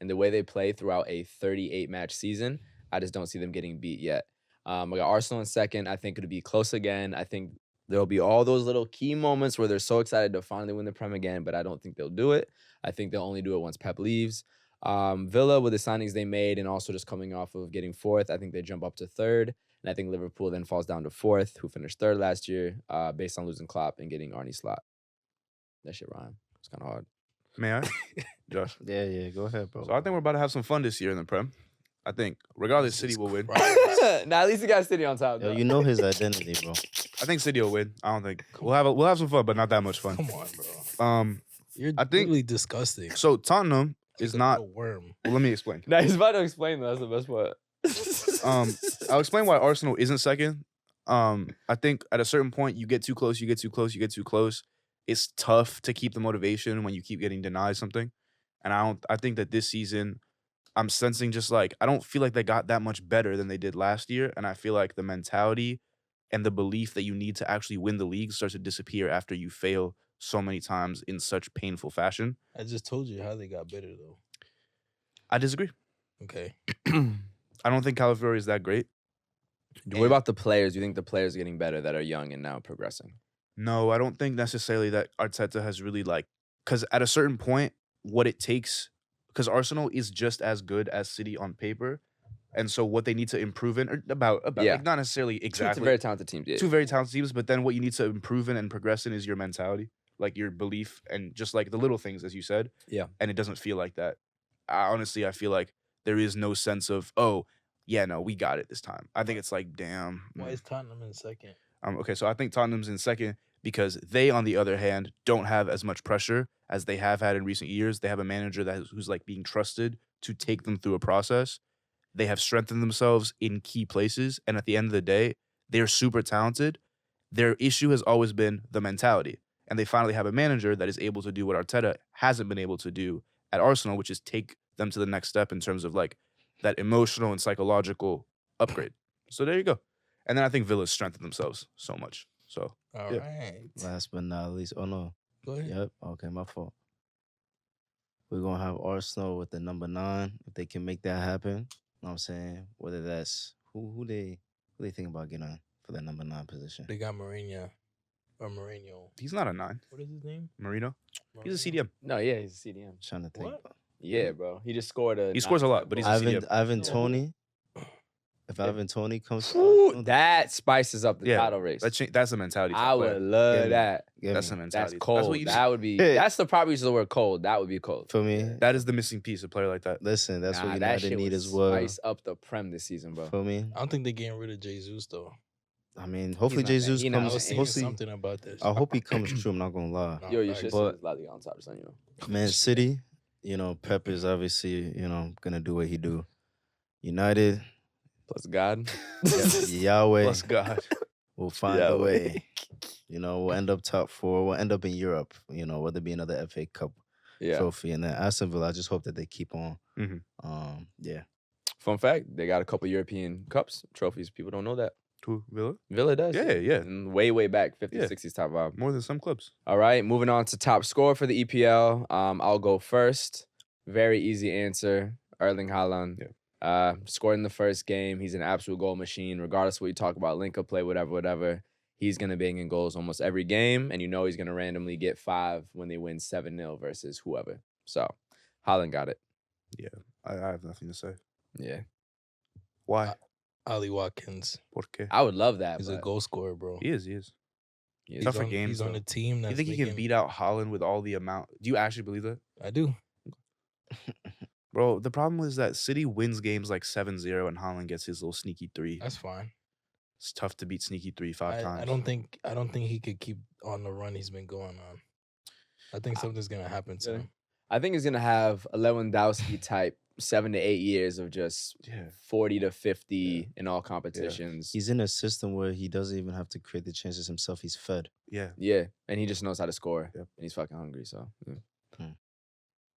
and the way they play throughout a 38-match season, I just don't see them getting beat yet. I got Arsenal in second. I think it'll be close again. I think there'll be all those little key moments where they're so excited to finally win the Prem again, but I don't think they'll do it. I think they'll only do it once Pep leaves. Villa, with the signings they made and also just coming off of getting 4th, I think they jump up to 3rd. And I think Liverpool then falls down to 4th, who finished 3rd last year, based on losing Klopp and getting Arne Slot. That shit rhyme. It's kind of hard. May I? Josh? Yeah, go ahead, bro. So I think we're about to have some fun this year in the Prem. I think regardless, City will win. Now at least you got City on top. Yo, though. you know his identity, bro. I think City will win. I don't think we'll have some fun, but not that much fun. Come on, bro. You're I think really disgusting. so. Tottenham is Like a not. little worm. Well, let me explain. Nah, he's about to explain that. That's the best part. I'll explain why Arsenal isn't second. I think at a certain point you get too close. It's tough to keep the motivation when you keep getting denied something. And I think that this season I'm sensing just like I don't feel like they got that much better than they did last year. And I feel like the mentality and the belief that you need to actually win the league starts to disappear after you fail so many times in such painful fashion. I just told you how they got better, though. I disagree. Okay. I don't think Calafiori is that great. What about the players? Do you think the players are getting better that are young and now progressing? No, I don't think necessarily that Arteta has really because at a certain point, what it takes, because Arsenal is just as good as City on paper. And so what they need to improve in, Yeah. not necessarily exactly. Two very talented teams. Yeah. Two very talented teams, but then what you need to improve in and progress in is your mentality, like your belief and just like the little things, as you said. Yeah. And it doesn't feel like that. Honestly, I feel like there is no sense of, oh, yeah, no, we got it this time. I think it's like, damn. Why is Tottenham in second? Okay, so I think Tottenham's in second because they, on the other hand, don't have as much pressure as they have had in recent years. They have a manager who's like being trusted to take them through a process. They have strengthened themselves in key places. And at the end of the day, they're super talented. Their issue has always been the mentality. And they finally have a manager that is able to do what Arteta hasn't been able to do at Arsenal, which is take them to the next step in terms of like that emotional and psychological upgrade. So there you go. And then I think Villa's strengthened themselves so much. So All right. Last but not least, oh no. Go ahead. Yep. Okay, my fault. We're gonna have Arsenal with the number 9 if they can make that happen. You know what I'm saying? Whether that's who they think about getting for that number 9 position. They got Mourinho. he's not a 9. What is his name? Marino. He's a CDM. No, yeah, he's a CDM. Trying to think. What? Yeah, bro. He just scored a. He scores a lot, but he's a CDM. Ivan Toney. If Ivan Toney comes, Ooh, that spices up the title race. That's a mentality. I would love that. That's a That's mentality. cold. That's what you That would be. That's the proper use of the word cold. That would be cold. for me. That is the missing piece. A player like that. Listen, that's Nah, what that United shit need would as well. Spice up the Prem this season, bro. For me, I don't think they're getting rid of Jesus though. I mean, hopefully not- Jesus he not- I comes. was seeing Hopefully, something about this. I hope he comes true. I'm not gonna lie. No, Yo, you facts. should But- see Laliga on top, son. You know. Man City, Pep is obviously, gonna do what he do. United, Plus God. Yahweh Plus God. will find a way. We'll end up top 4. We'll end up in Europe. Whether it be another FA Cup Yeah. trophy, and then Aston Villa. I just hope that they keep on. Mhm. Yeah. Fun fact: they got a couple European cups trophies. People don't know that. To Villa. Villa does. Yeah. And way back, 50s, Yeah. 60s top 5. More than some clubs. All right, moving on to top scorer for the EPL. I'll go first. Very easy answer. Erling Haaland. Yeah. Scored in the first game. He's an absolute goal machine. Regardless of what you talk about, link-up play, whatever. He's going to bang in goals almost every game. And he's going to randomly get 5 when they win 7-0 versus whoever. So, Haaland got it. I have nothing to say. Yeah. Why? Ali Watkins. Por qué? I would love that. He's a but goal scorer, bro. He is. he's Tougher on, games, He's on though. a team that's You think he can making- beat out Holland with all the amount? Do you actually believe that? I do. Bro, the problem is that City wins games like 7-0 and Haaland gets his little sneaky 3. That's fine. It's tough to beat sneaky 3 5 times. I don't think he could keep on the run he's been going on. I think something's gonna happen to him. I think he's gonna have a Lewandowski type 7 to 8 years of just 40 to 50 in all competitions. He's in a system where he doesn't even have to create the chances himself. He's fed. Yeah, and he just knows how to score. Yep. And he's fucking hungry. So, Hmm.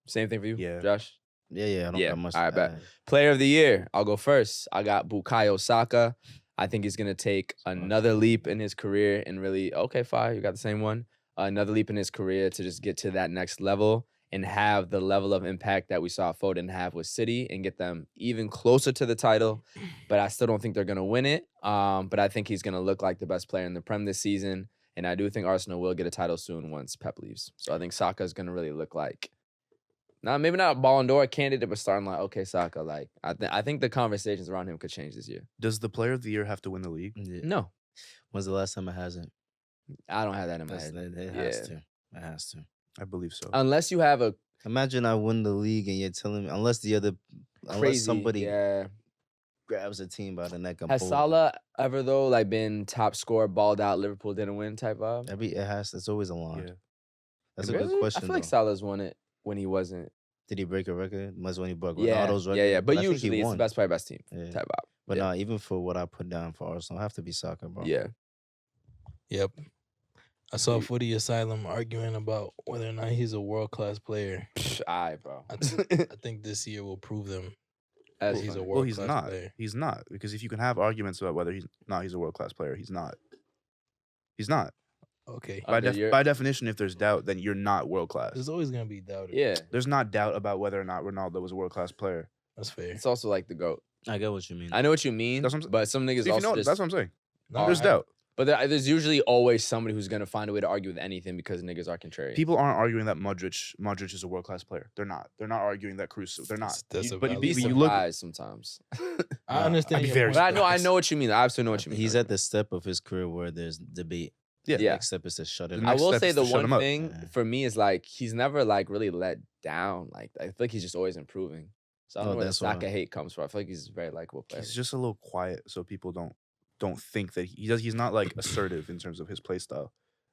Same thing for you, Yeah. Josh. Yeah, I don't got much. All right, to bet. add. Player of the year. I'll go first. I got Bukayo Saka. I think he's gonna take another leap in his career and really fine. You got the same one. Another leap in his career to just get to that next level and have the level of impact that we saw Foden have with City and get them even closer to the title. But I still don't think they're gonna win it. But I think he's gonna look like the best player in the Prem this season. And I do think Arsenal will get a title soon once Pep leaves. So I think Saka is gonna really look like. Maybe not a Ballon d'Or candidate, but starting like, okay, Saka. Like, I think the conversations around him could change this year. Does the player of the year have to win the league? Yeah. No, When's the last time it hasn't? I don't have that in my That's- head. It has to. It has to. I believe so. Unless you have a Imagine I win the league and you're telling me unless crazy, somebody yeah. grabs a team by the neck and Has pulls Salah ever though like been top scorer, balled out, Liverpool didn't win type vibe? it's always a line. Yeah. That's a Really? good question. I feel like though. Salah's won it when he wasn't. Did he break a record? Must when he broke Yeah, Ronaldo's record. yeah. But I think he usually it's the won. best player, best team Yeah. type vibe. But yeah. nah, even for what I put down for Arsenal, I have to be Saka, bro. Yeah. Yep. I saw Footy Asylum arguing about whether or not he's a world-class player. Aye, bro. I think this year will prove them. As he's a Well, he's world-class not. player. He's not. Because if you can have arguments about whether he's a world-class player, he's not. He's not. Okay. By definition, if there's doubt, then you're not world-class. There's always gonna be doubters. Yeah. There's not doubt about whether or not Ronaldo was a world-class player. That's fair. It's also like the GOAT. I get what you mean. I know what you mean, That's what I'm- but some niggas See, if you also know, just, that's what I'm saying. No, There's I- doubt. but there's usually always somebody who's gonna find a way to argue with anything because niggas are contrary. People aren't arguing that Modric is a world-class player. They're not. They're not arguing that Cruz. They're not. That's a But valid be you look. surprised sometimes. I understand I'd be your very point. But I know what you mean. I absolutely know what you mean. He's at the step of his career where there's debate. Yeah. The Yeah. next step is to shut it The I up. next will step say is the to shut one him up. thing Yeah. for me is like he's never like really let down. Like I feel like he's just always improving. So I don't Oh, know where the that's why. Saka hate comes from. I feel like he's a very likable player. He's just a little quiet, so people don't think that he does. He's not like assertive in terms of his play style,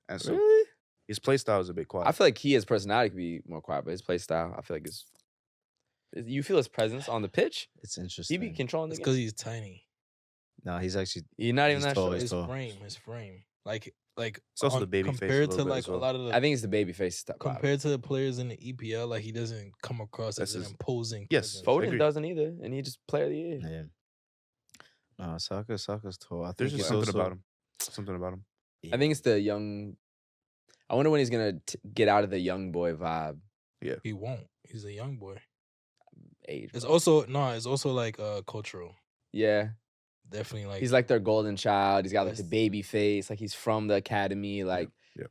and so Really? his play style is a bit quiet. I feel like his personality could be more quiet, but his play style, I feel like you feel his presence on the pitch. It's He interesting. be controlling the It's game. because he's tiny. No, he's actually He's not even he's that tall, short. he's His tall. frame. Like It's also the baby face a compared little to bit like as a well. lot of the I think it's the baby face stuff. compared to the players in the EPL, like he doesn't come across That's as an his- imposing. Yes, presence. Foden Agreed. doesn't either, and he just player of the year. Yeah. No, Saka's tall. I think There's just he's something also, about him. Something about him. I think it's the young. I wonder when he's gonna get out of the young boy vibe He won't. He's a young boy. age. It's bro. also like cultural. Yeah, Definitely like he's like their golden child. He's got like the Yes. baby face. Like he's from the academy. Like yeah.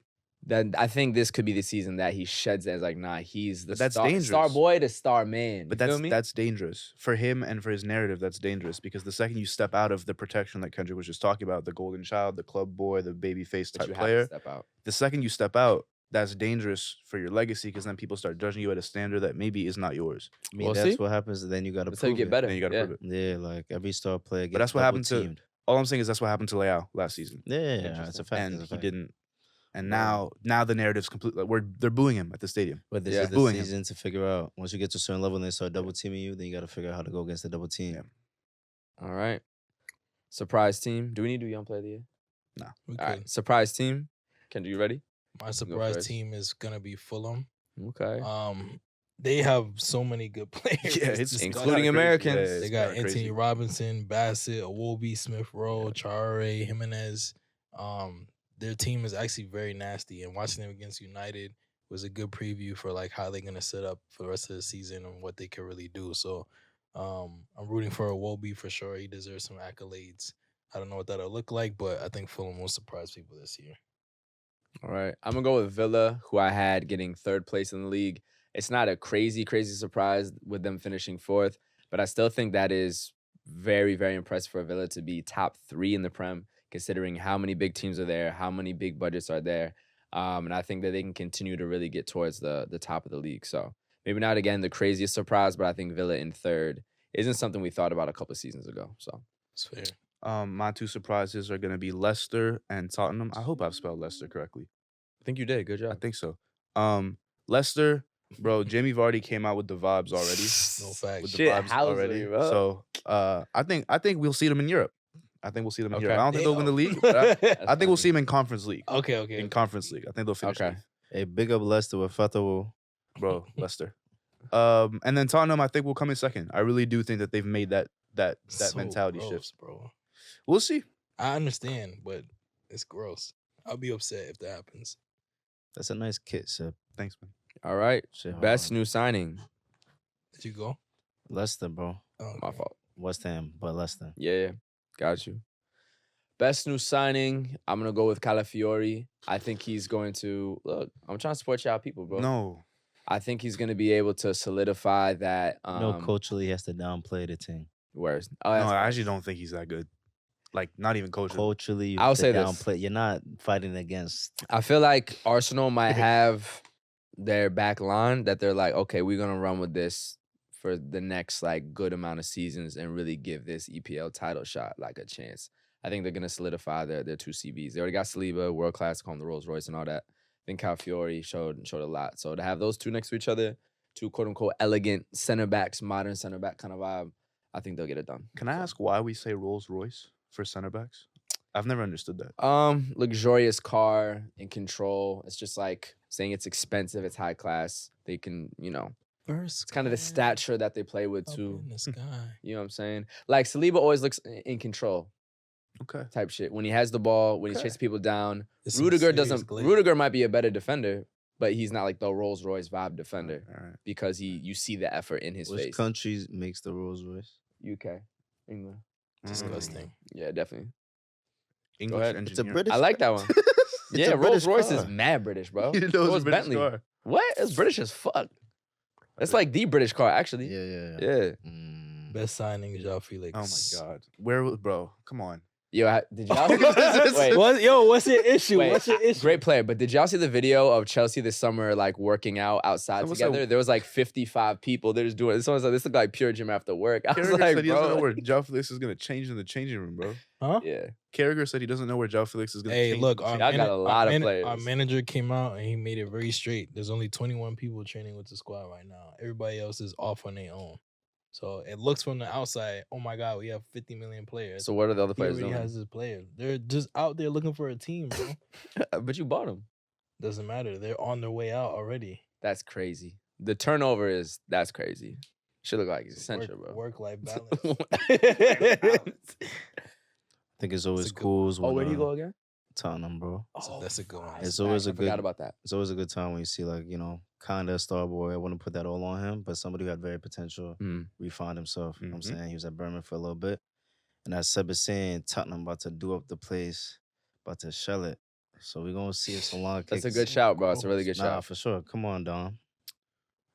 that. I think this could be the season that he sheds it as like, nah, he's the But that's star dangerous. boy to star man. But You feel me? that's dangerous for him and for his narrative. That's dangerous because the second you step out of the protection that Kendrick was just talking about, the golden child, the club boy, the baby face But type you have to player, step out. the second you step out, that's dangerous for your legacy because then people start judging you at a standard that maybe is not yours. I mean, We'll that's see. what happens. Then you got to That's how you prove get it. better. Then you got to yeah. prove it. Yeah, like every star player gets But that's what happened to. double-teamed. All I'm saying is that's what happened to Leao last season, Yeah, it's Interesting. a fact. and it's a he fact. didn't. And now the narrative's completely. They're booing him at the stadium. But this Yeah. is the Booing him. season to figure out. Once you get to a certain level and they start double teaming you, then you got to figure out how to go against the double team. Yeah. All right. Surprise team. Do we need to do young player of the year? we All could. right. Surprise team. Kendra, you ready? My surprise first. team is gonna be Fulham. Okay. They have so many good players. Yeah, it's disgusting. including kinda crazy. Americans. Yeah, They it's got kinda Anthony crazy. Robinson, Bassett, Awobi, Smith Rowe, Chare, Jimenez. Their team is actually very nasty, and watching them against United was a good preview for like how they're gonna set up for the rest of the season and what they can really do. So, I'm rooting for Awobi for sure. He deserves some accolades. I don't know what that'll look like, but I think Fulham will surprise people this year. All right. I'm going to go with Villa, who I had getting third place in the league. It's not a crazy surprise with them finishing fourth, but I still think that is very, very impressive for Villa to be top 3 in the Prem, considering how many big teams are there, how many big budgets are there. And I think that they can continue to really get towards the top of the league. So maybe not again the craziest surprise, but I think Villa in third isn't something we thought about a couple of seasons ago. So It's fair. My two surprises are going to be Leicester and Tottenham. I hope I've spelled Leicester correctly. I think you did. Good I job. think so. Leicester, bro, Jamie Vardy came out with the vibes already. No facts. With the Shit, vibes Hauser, already. bro. So I think we'll see them in Europe. I think we'll see them in Okay. Europe. I don't think they'll win the league, but I think we'll see them in Conference League. Okay. In Conference League. I think they'll finish Okay. eighth. Hey, big up Leicester with Fatawu. Bro, Leicester. And then Tottenham, I think will come in second. I really do think that they've made that So mentality gross, shift. bro. We'll see. I understand, but it's gross. I'll be upset if that happens. That's a nice kit, Sip. Thanks, man. All right. Shit Best hard. new signing. Did you go? Leicester, bro. Oh, My okay. fault. West Ham, but Leicester. Yeah. Got you. Best new signing. I'm gonna go with Calafiori. I think he's going to look. I'm trying to support y'all people, bro. No. I think he's gonna be able to solidify that. No, culturally, he has to downplay the team. Where's No, I actually don't think he's that good. Like, not even coaching. Culturally, you I'll have to say this. downplay. You're not fighting against. I feel like Arsenal might have their back line that they're like, okay, we're gonna run with this for the next like good amount of seasons and really give this EPL title shot like a chance. I think they're gonna solidify their two CBs. They already got Saliba, world class, call him the Rolls Royce and all that. I think Calafiori showed a lot. So to have those two next to each other, two quote unquote elegant center backs, modern center back kind of vibe, I think they'll get it done. Can I ask why we say Rolls Royce for center backs? I've never understood that. Luxurious car in control. It's just like saying it's expensive, it's high class. They can, First, it's kind of the stature that they play with up too. in the sky. You know what I'm saying? Like Saliba always looks in control Okay. type shit. When he has the ball, when Okay. he's chasing people down. It's some Rudiger serious doesn't. glaze. Rudiger might be a better defender, but he's not like the Rolls Royce vibe defender All right. because you see the effort in his Which face. country makes the Rolls Royce? UK, England. Disgusting. Yeah, definitely. English ahead. engineer. It's a British. I like that one. Yeah, a Rolls British Royce is car. mad British, bro. You didn't So know it was is a British Bentley. car. What? It's British as fuck. That's like the British car, actually. Yeah. Yeah. Best signing, João Felix. Oh my God. Where, bro? Come on. Yo, did y'all see Wait. What's your issue? Wait, What's your issue? great player, but did y'all see the video of Chelsea this summer, like working out outside Someone said- together? There was like 55 people. They're just doing it. Someone's like, this looked like pure gym after work. I was Carragher like, said he doesn't know bro. where João Felix is going to change in the changing room, bro. Huh? Yeah. Carragher said he doesn't know where João Felix is going to Hey, change. look, Y'all got a lot of players. Our manager came out and he made it very straight. There's only 21 people training with the squad right now. Everybody else is off on their own. So it looks from the outside, oh my God, we have 50 million players. So what are the other He players already doing? has his players. They're just out there looking for a team, bro. But you bought them. Doesn't matter. They're on their way out already. That's crazy. The turnover that's crazy. Should look like it's essential, bro. Work-life balance. I think it's always a good cool. Oh, where'd he go again? Tottenham, bro. That's a good one. It's always I a forgot good- about that. It's always a good time when you see kind of a star boy. I wouldn't put that all on him, but somebody who had very potential refined himself. You know what I'm saying? He was at Birmingham for a little bit. And as Seb is saying, Tottenham about to do up the place, about to shell it. So we're gonna see if Solanke That's a good shout, bro. It's a really good Nah, shout. for sure. Come on, Dom.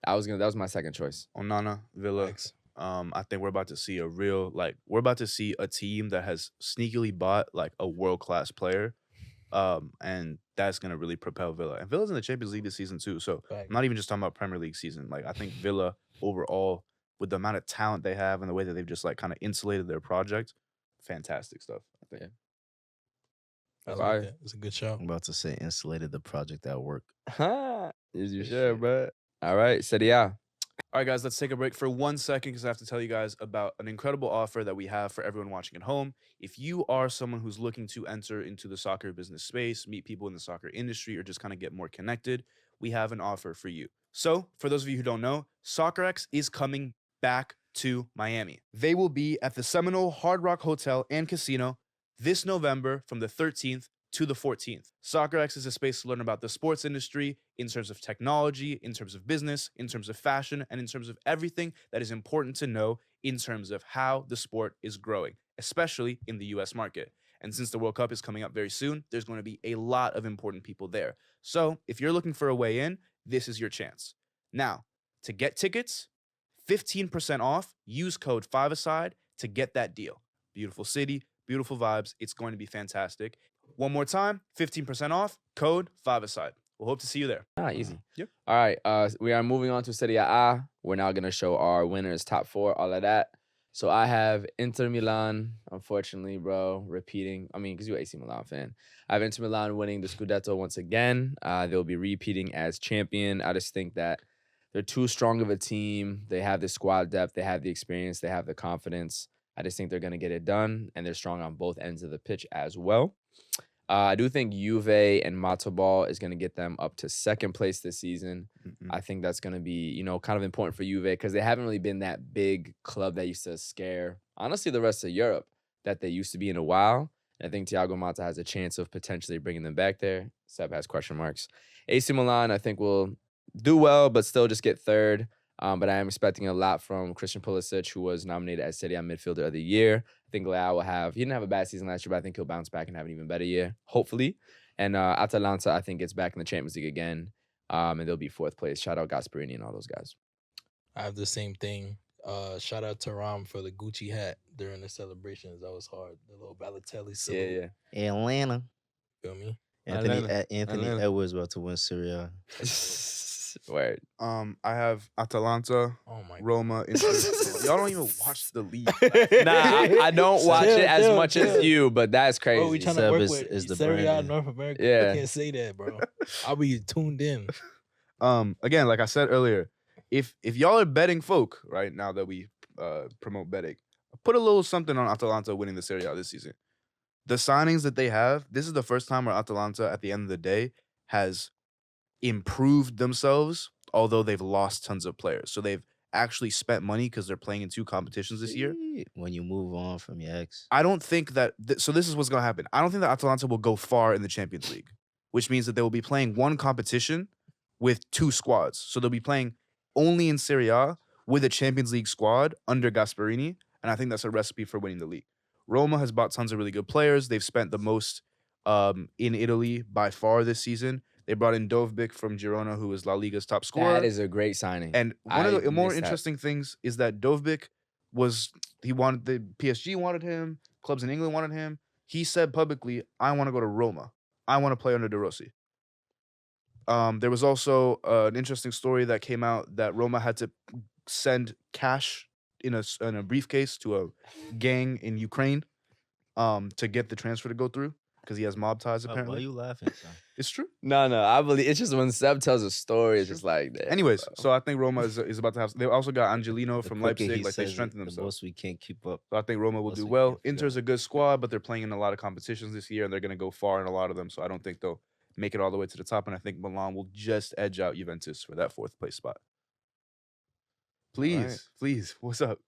That was my second choice. Onana, Villa. Thanks. I think we're about to see we're about to see a team that has sneakily bought like a world-class player. And that's gonna really propel Villa. And Villa's in the Champions League this season too. So Fact. I'm not even just talking about Premier League season. Like I think Villa overall, with the amount of talent they have and the way that they've just like kind of insulated their project, fantastic stuff. I think. I Fire. like that. It's a good shout. I'm about to say insulated the project at work. As you should, bro. All right, Serie A. All right, guys, let's take a break for 1 second because I have to tell you guys about an incredible offer that we have for everyone watching at home. If you are someone who's looking to enter into the soccer business space, meet people in the soccer industry, or just kind of get more connected, we have an offer for you. So, for those of you who don't know, SoccerX is coming back to Miami. They will be at the Seminole Hard Rock Hotel and Casino this November from the 13th to the 14th. SoccerX is a space to learn about the sports industry in terms of technology, in terms of business, in terms of fashion, and in terms of everything that is important to know in terms of how the sport is growing, especially in the US market. And since the World Cup is coming up very soon, there's going to be a lot of important people there. So if you're looking for a way in, this is your chance. Now, to get tickets, 15% off, use code 5ASIDE to get that deal. Beautiful city, beautiful vibes. It's going to be fantastic. One more time, 15% off, code 5ASIDE. we'll hope to see you there. Easy. Yep. All right. We are moving on to Serie A. We're now going to show our winners, top 4, all of that. So I have Inter Milan, unfortunately, bro, repeating. I mean, because you're an AC Milan fan. I have Inter Milan winning the Scudetto once again. They'll be repeating as champion. I just think that they're too strong of a team. They have the squad depth. They have the experience. They have the confidence. I just think they're going to get it done, and they're strong on both ends of the pitch as well. I do think Juve and Matoball is going to get them up to second place this season. I think that's going to be, kind of important for Juve because they haven't really been that big club that used to scare, honestly, the rest of Europe that they used to be in a while. And I think Thiago Motta has a chance of potentially bringing them back there. Seb has question marks. AC Milan, I think, will do well, but still just get third. But I am expecting a lot from Christian Pulisic, who was nominated as Serie A Midfielder of the Year. I think Leao will he didn't have a bad season last year, but I think he'll bounce back and have an even better year, hopefully. And Atalanta, I think, gets back in the Champions League again, and they'll be 4th place. Shout out Gasperini and all those guys. I have the same thing. Shout out to Ram for the Gucci hat during the celebrations. That was hard. The little Balotelli salute. Yeah. Atlanta. Feel me? Anthony Edwards about to win Serie A. Word. I have Atalanta, Oh my Roma, Inter. Y'all don't even watch the league. Nah, I don't watch it as much as you, but that's crazy. Bro, we trying to Seb work is with the Serie A brand. North America. Yeah. I can't say that, bro. I'll be tuned in. Again, like I said earlier, if y'all are betting folk right now that we promote betting, put a little something on Atalanta winning the Serie A this season. The signings that they have, this is the first time where Atalanta, at the end of the day, has improved themselves, although they've lost tons of players. So they've actually spent money because they're playing in 2 competitions this year. When you move on from your ex. I don't think that. So this is what's going to happen. I don't think that Atalanta will go far in the Champions League, which means that they will be playing 1 competition with 2 squads. So they'll be playing only in Serie A with a Champions League squad under Gasperini, and I think that's a recipe for winning the league. Roma has bought tons of really good players. They've spent the most in Italy by far this season. They brought in Dovbyk from Girona, who is La Liga's top scorer. That is a great signing. And one of the more missed that. interesting things is that Dovbyk the PSG wanted him, clubs in England wanted him. He said publicly, I want to go to Roma. I want to play under De Rossi. There was also an interesting story that came out that Roma had to send cash in a briefcase to a gang in Ukraine to get the transfer to go through because he has mob ties apparently. Why are you laughing, son? It's true. No, I believe it's just when Seb tells a story, it's just like that. Anyways, so I think Roma is about to have. They also got Angelino from quicker Leipzig. he Like they says it, strengthened the themselves. most we can't keep up. So I think Roma will Most do we well. can't figure Inter's out. a good squad, but they're playing in a lot of competitions this year, and they're going to go far in a lot of them. So I don't think they'll make it all the way to the top. And I think Milan will just edge out Juventus for that 4th place spot. Please, what's up?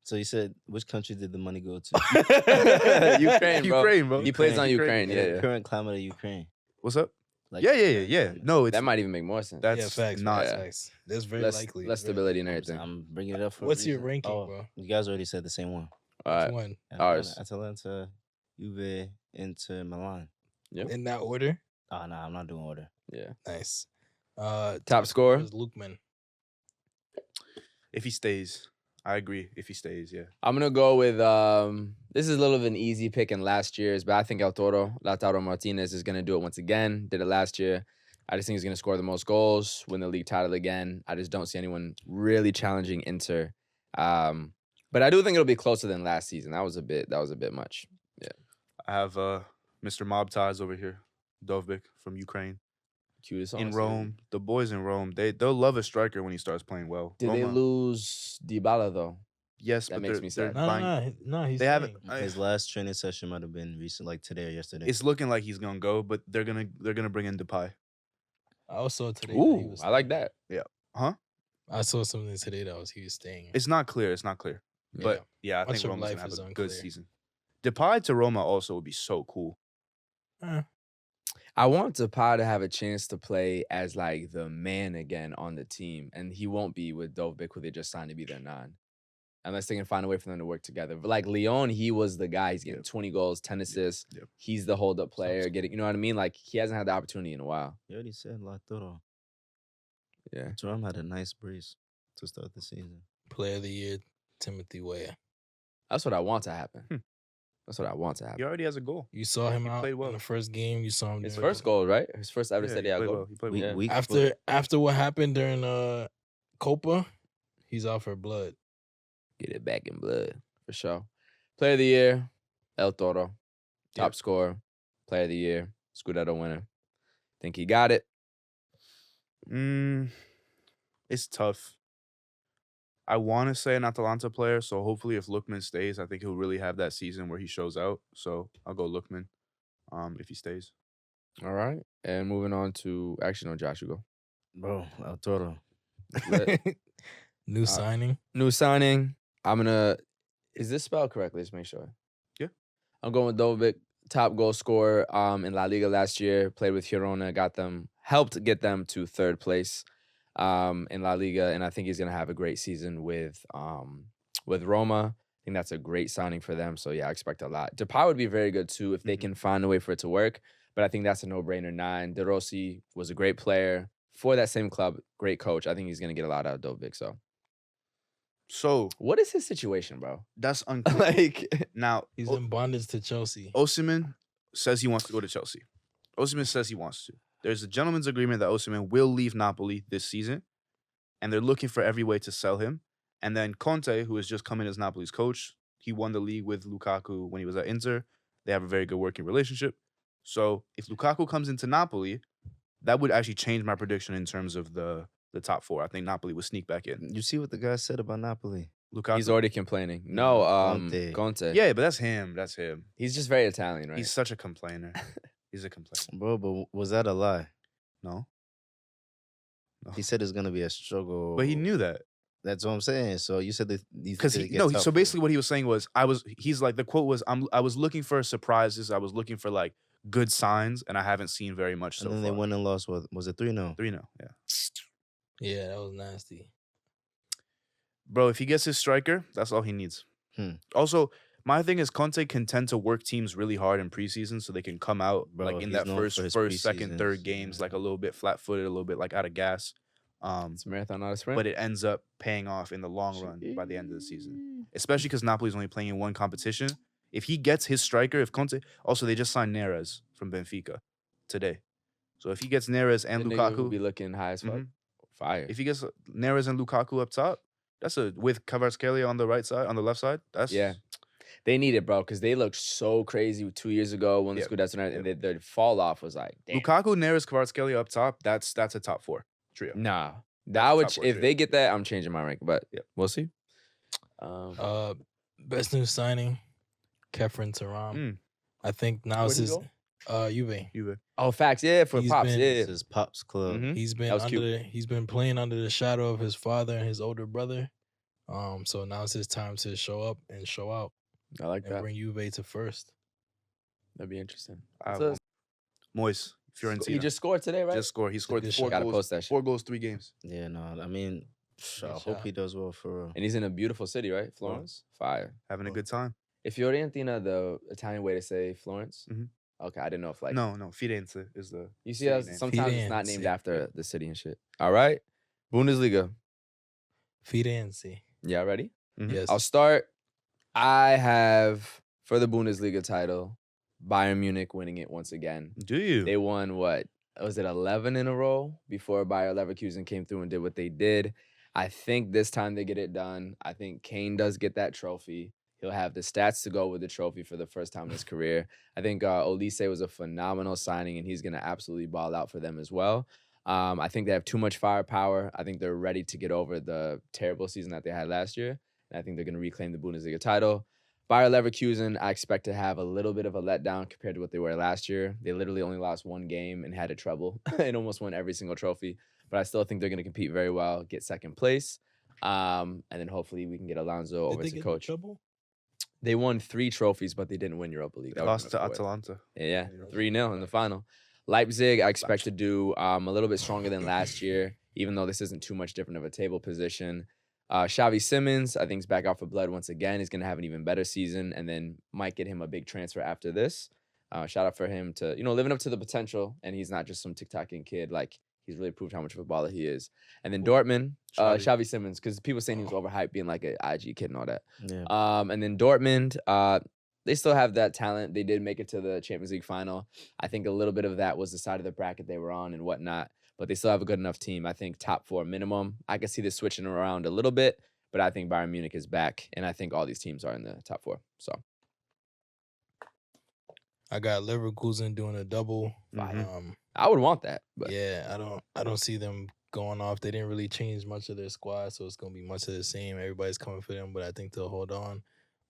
So you said, which country did the money go to? Ukraine, bro. bro. He plays on Ukraine. The Yeah. current climate of Ukraine. What's up? Like, Yeah. No, it's That might even make more sense. that's Yeah, facts. not. Facts. That's very less, likely. less Very stability and I'm, everything. I'm bringing it up for a What's your reason. ranking, Oh, bro? You guys already said the same one. All right. One. Ours. Atalanta, Juve, Inter, Milan. In that order? Oh, no, I'm not doing order. Yeah. Nice. Top scorer? is Lukman. If he stays, I agree. If he stays, yeah. I'm gonna go with this is a little of an easy pick in last year's, but I think Lautaro Martinez is gonna do it once again. Did it last year. I just think he's gonna score the most goals, win the league title again. I just don't see anyone really challenging Inter. But I do think it'll be closer than last season. That was a bit much. I have Mr. Mob Ties over here, Dovbyk from Ukraine. Cutest In songs. Rome, the boys in Rome, they'll love a striker when he starts playing well. Did they Roma, lose Dybala though? Yes, That but makes they're me sad. buying- No, he's They haven't. staying. His last training session might have been recent, like today or yesterday. It's looking like he's gonna go, but they're gonna bring in Depay. I also today. that he Ooh, was I like staying. that. I saw something today that he was staying. It's not clear. But yeah, I Much think of Roma's life gonna have is a good unclear. season. Depay to Roma also would be so cool. I want Depay to have a chance to play as like the man again on the team, and he won't be with Dovbyk, who they just signed to be their 9. Unless they can find a way for them to work together. But like Lyon, he was the guy. He's getting 20 goals, 10 assists. Yep. He's the hold-up player. Getting, you know what I mean? Like he hasn't had the opportunity in a while. You already said Lautaro. Yeah. Jerome had a nice brace to start the season. Player of the year, Timothy Weah. That's what I want to happen. That's what I want to He happen. already has a goal. You saw him He out played well. in the first game. You saw him His doing first goal, right? His first ever Serie he A played goal. well. He played We, well. we After what happened during Copa, he's out for blood. Get it back in blood for sure. Player of the year, El Toro. Top scorer, player of the year, Scudetto winner. Think he got it? It's tough. I want to say an Atalanta player, so hopefully if Lookman stays, I think he'll really have that season where he shows out. So I'll go Lookman if he stays. All right. And moving on to, actually, no, Josh, you go. bro, El Toro. New signing. New signing. Is this spelled correctly? Let's make sure. Yeah. I'm going with Dovic, top goal scorer in La Liga last year. Played with Girona, helped get them to third place in La Liga, and I think he's gonna have a great season with Roma. I think that's a great signing for them. So yeah, I expect a lot. Depay would be very good too if they can find a way for it to work. But I think that's a no-brainer. 9. De Rossi was a great player for that same club. Great coach. I think he's gonna get a lot out of Dovic. So what is his situation, bro? That's unclear. Like Now He's in bondage to Chelsea. Usmnt says he wants to go to Chelsea. Usmnt says he wants to. There's a gentleman's agreement that Usmnt will leave Napoli this season, and they're looking for every way to sell him. And then Conte, who has just come in as Napoli's coach, he won the league with Lukaku when he was at Inter. They have a very good working relationship. So if Lukaku comes into Napoli, that would actually change my prediction in terms of the top 4. I think Napoli would sneak back in. You see what the guy said about Napoli? Lukaku. he's already complaining. No, Conte. Yeah, but that's him. That's him. He's just very Italian, right? He's such a complainer. He's a complainer. Bro, but was that a lie? No. He said it's gonna be a struggle. But he knew that. That's what I'm saying. So you said that Because so basically what he was saying was he's like, the quote was, I was looking for surprises, I was looking for like good signs, and I haven't seen very much so and then far. they went and lost. What was it? 3-0. 3-0, yeah. Yeah, that was nasty. Bro, if he gets his striker, that's all he needs. Also, my thing is Conte can tend to work teams really hard in preseason so they can come out like in that first, second, third games like a little bit flat-footed, a little bit like out of gas. It's a marathon, not a sprint. But it ends up paying off in the long run by the end of the season. Especially because Napoli's only playing in one competition. If he gets his striker, if Conte... Also, they just signed Neres from Benfica today. So if he gets Neres and the nigga Lukaku... will be looking high as fuck. Fire. If he gets Neres and Lukaku up top, that's with Kvaratskhelia on the right side, on the left side, that's... Yeah. They need it, bro, because they looked so crazy 2 years ago when the Scudetto and their fall off was like, damn. Lukaku, Neres, Kvaratskhelia up top, that's a top 4 trio. Nah. That would, if they get that, I'm changing my rank, but we'll see. Best new signing, Kefren Turam. I think now it's his Juve. Oh, facts, yeah, for Pops, It's his Pops club. He's been playing under the shadow of his father and his older brother. So now it's his time to show up and show out. I like that. Bring Juve to first. That'd be interesting. Moise, Fiorentina. He just scored today, right? Just scored. He scored 4 Gotta goals. post that shit. 4 goals, 3 games. Yeah, no, I mean, I hope he does well for real. And he's in a beautiful city, right? Florence. Fire. Having a good time. If Fiorentina, the Italian way to say Florence. Okay, I didn't know if like no, Firenze is the. You see, sometimes it's not Firenze. named after the city and shit. All right, Bundesliga. Firenze. Yeah, ready? Yes. I'll start. I have for the Bundesliga title, Bayern Munich winning it once again. Do you? They won what? Was it 11 in a row before Bayer Leverkusen came through and did what they did? I think this time they get it done. I think Kane does get that trophy. He'll have the stats to go with the trophy for the first time in his career. I think Olise was a phenomenal signing, and he's going to absolutely ball out for them as well. I think they have too much firepower. I think they're ready to get over the terrible season that they had last year. And I think they're going to reclaim the Bundesliga title. Bayer Leverkusen, I expect to have a little bit of a letdown compared to what they were last year. They literally only lost 1 game and had a treble and almost won every single trophy. But I still think they're going to compete very well, get second place. And then hopefully we can get Alonso over to coach. They won 3 trophies, but they didn't win Europa League. They lost to Atalanta. Yeah, 3-0 in the final. Leipzig, I expect to do a little bit stronger than last year, even though this isn't too much different of a table position. Xavi Simons, I think, is back out for blood once again. He's going to have an even better season and then might get him a big transfer after this. Shout out for him to, living up to the potential, and he's not just some TikToking kid. Like, he's really proved how much of a baller he is. And then Dortmund, Xavi Simons, because people saying he was overhyped being like an IG kid and all that. Yeah. And then Dortmund, they still have that talent. They did make it to the Champions League final. I think a little bit of that was the side of the bracket they were on and whatnot. But they still have a good enough team. I think top 4 minimum. I can see this switching around a little bit, but I think Bayern Munich is back, and I think all these teams are in the top 4. So I got Leverkusen doing a double. I would want that. But Yeah, I don't see them going off. They didn't really change much of their squad, so it's gonna be much of the same. Everybody's coming for them, but I think they'll hold on.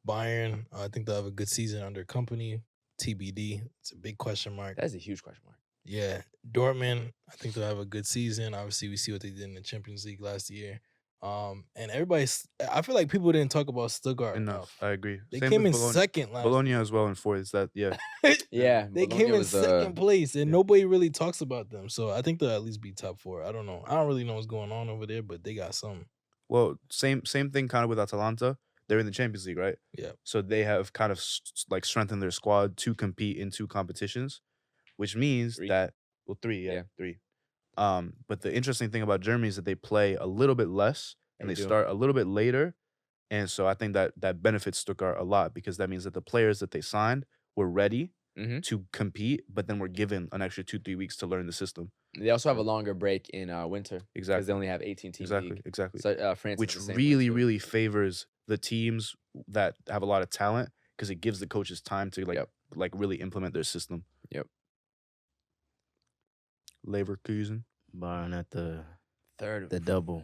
Bayern, I think they'll have a good season under company. TBD. It's a big question mark. that's a huge question mark. Yeah. Dortmund, I think they'll have a good season. Obviously, we see what they did in the Champions League last year. And I feel like people didn't talk about Stuttgart enough. I agree. They Same came with in Bologna. second last Bologna as well in 4th. Is that Yeah, They Bologna came in was, second place, and nobody really talks about them. So I think they'll at least be top 4. I don't know. I don't really know what's going on over there, but they got something. Well, same thing kind of with Atalanta. They're in the Champions League, right? Yeah. So they have kind of like strengthened their squad to compete in 2 competitions, which means 3. that 3, Yeah. 3. But the interesting thing about Germany is that they play a little bit less and They they do. start a little bit later, and so I think that benefits Stuttgart a lot because that means that the players that they signed were ready Mhm. to compete, but then were given an extra 2-3 weeks to learn the system. They also have a longer break in winter because Exactly. they only have 18 team league. Exactly. So France, Which is the same way, really, too. really favors the teams that have a lot of talent because it gives the coaches time to like really implement their system. Yep. Leverkusen. Bayern at the Third. double.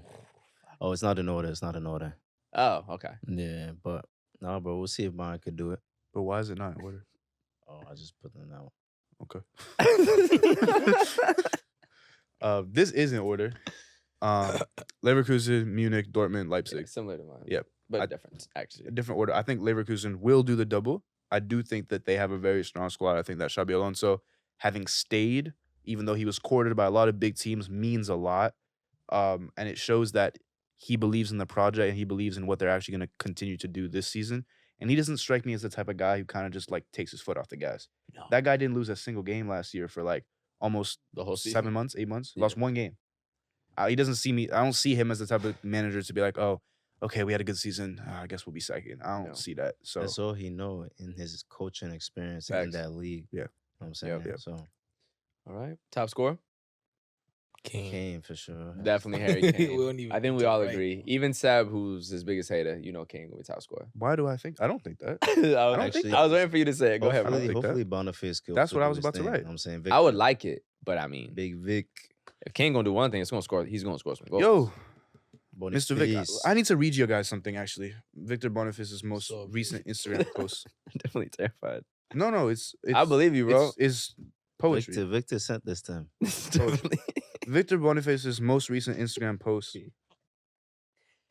Oh, it's not in order. It's not in order. Oh, okay. Yeah, but no, bro. We'll see if Bayern could do it. But why is it not in order? Oh, I just put them that one. Okay. This is in order. Leverkusen, Munich, Dortmund, Leipzig. Yeah, similar to mine. Yep. But different, actually. A different order. I think Leverkusen will do the double. I do think that they have a very strong squad. I think that Xabi Alonso, having stayed, even though he was courted by a lot of big teams, means a lot. And it shows that he believes in the project and he believes in what they're actually going to continue to do this season. And he doesn't strike me as the type of guy who kind of just like takes his foot off the gas. No. That guy didn't lose a single game last year for like almost The whole season. 7 months, 8 months. Yeah. Lost 1 game. He doesn't see me. I don't see him as the type of manager to be like, oh, okay, we had a good season. I guess we'll be second. I don't No. see that. So That's all he know in his coaching experience in Facts. that league. Yeah. You know what I'm saying? Yep. So All right. Top score? Kane for sure. Definitely Harry Kane. We don't even I think we talk all right agree. now. Even Seb, who's his biggest hater, Kane will be top scorer. why do I think? I don't think that. I was waiting for you to say it. Go ahead, bro. I don't think that. Hopefully Boniface could. That's also what I do was his about to thing. write. You know what I'm saying I would like it, but I mean, Big Vic. if Kane gonna do one thing, it's gonna score. He's gonna score some goals. Yo, Boniface. Mr. Vic, I need to read you guys something actually. Victor Boniface's most So recent Instagram post. I'm definitely terrified. No, it's I believe you, bro. It's poetry. Victor sent this to him. Definitely. Victor Boniface's most recent Instagram post.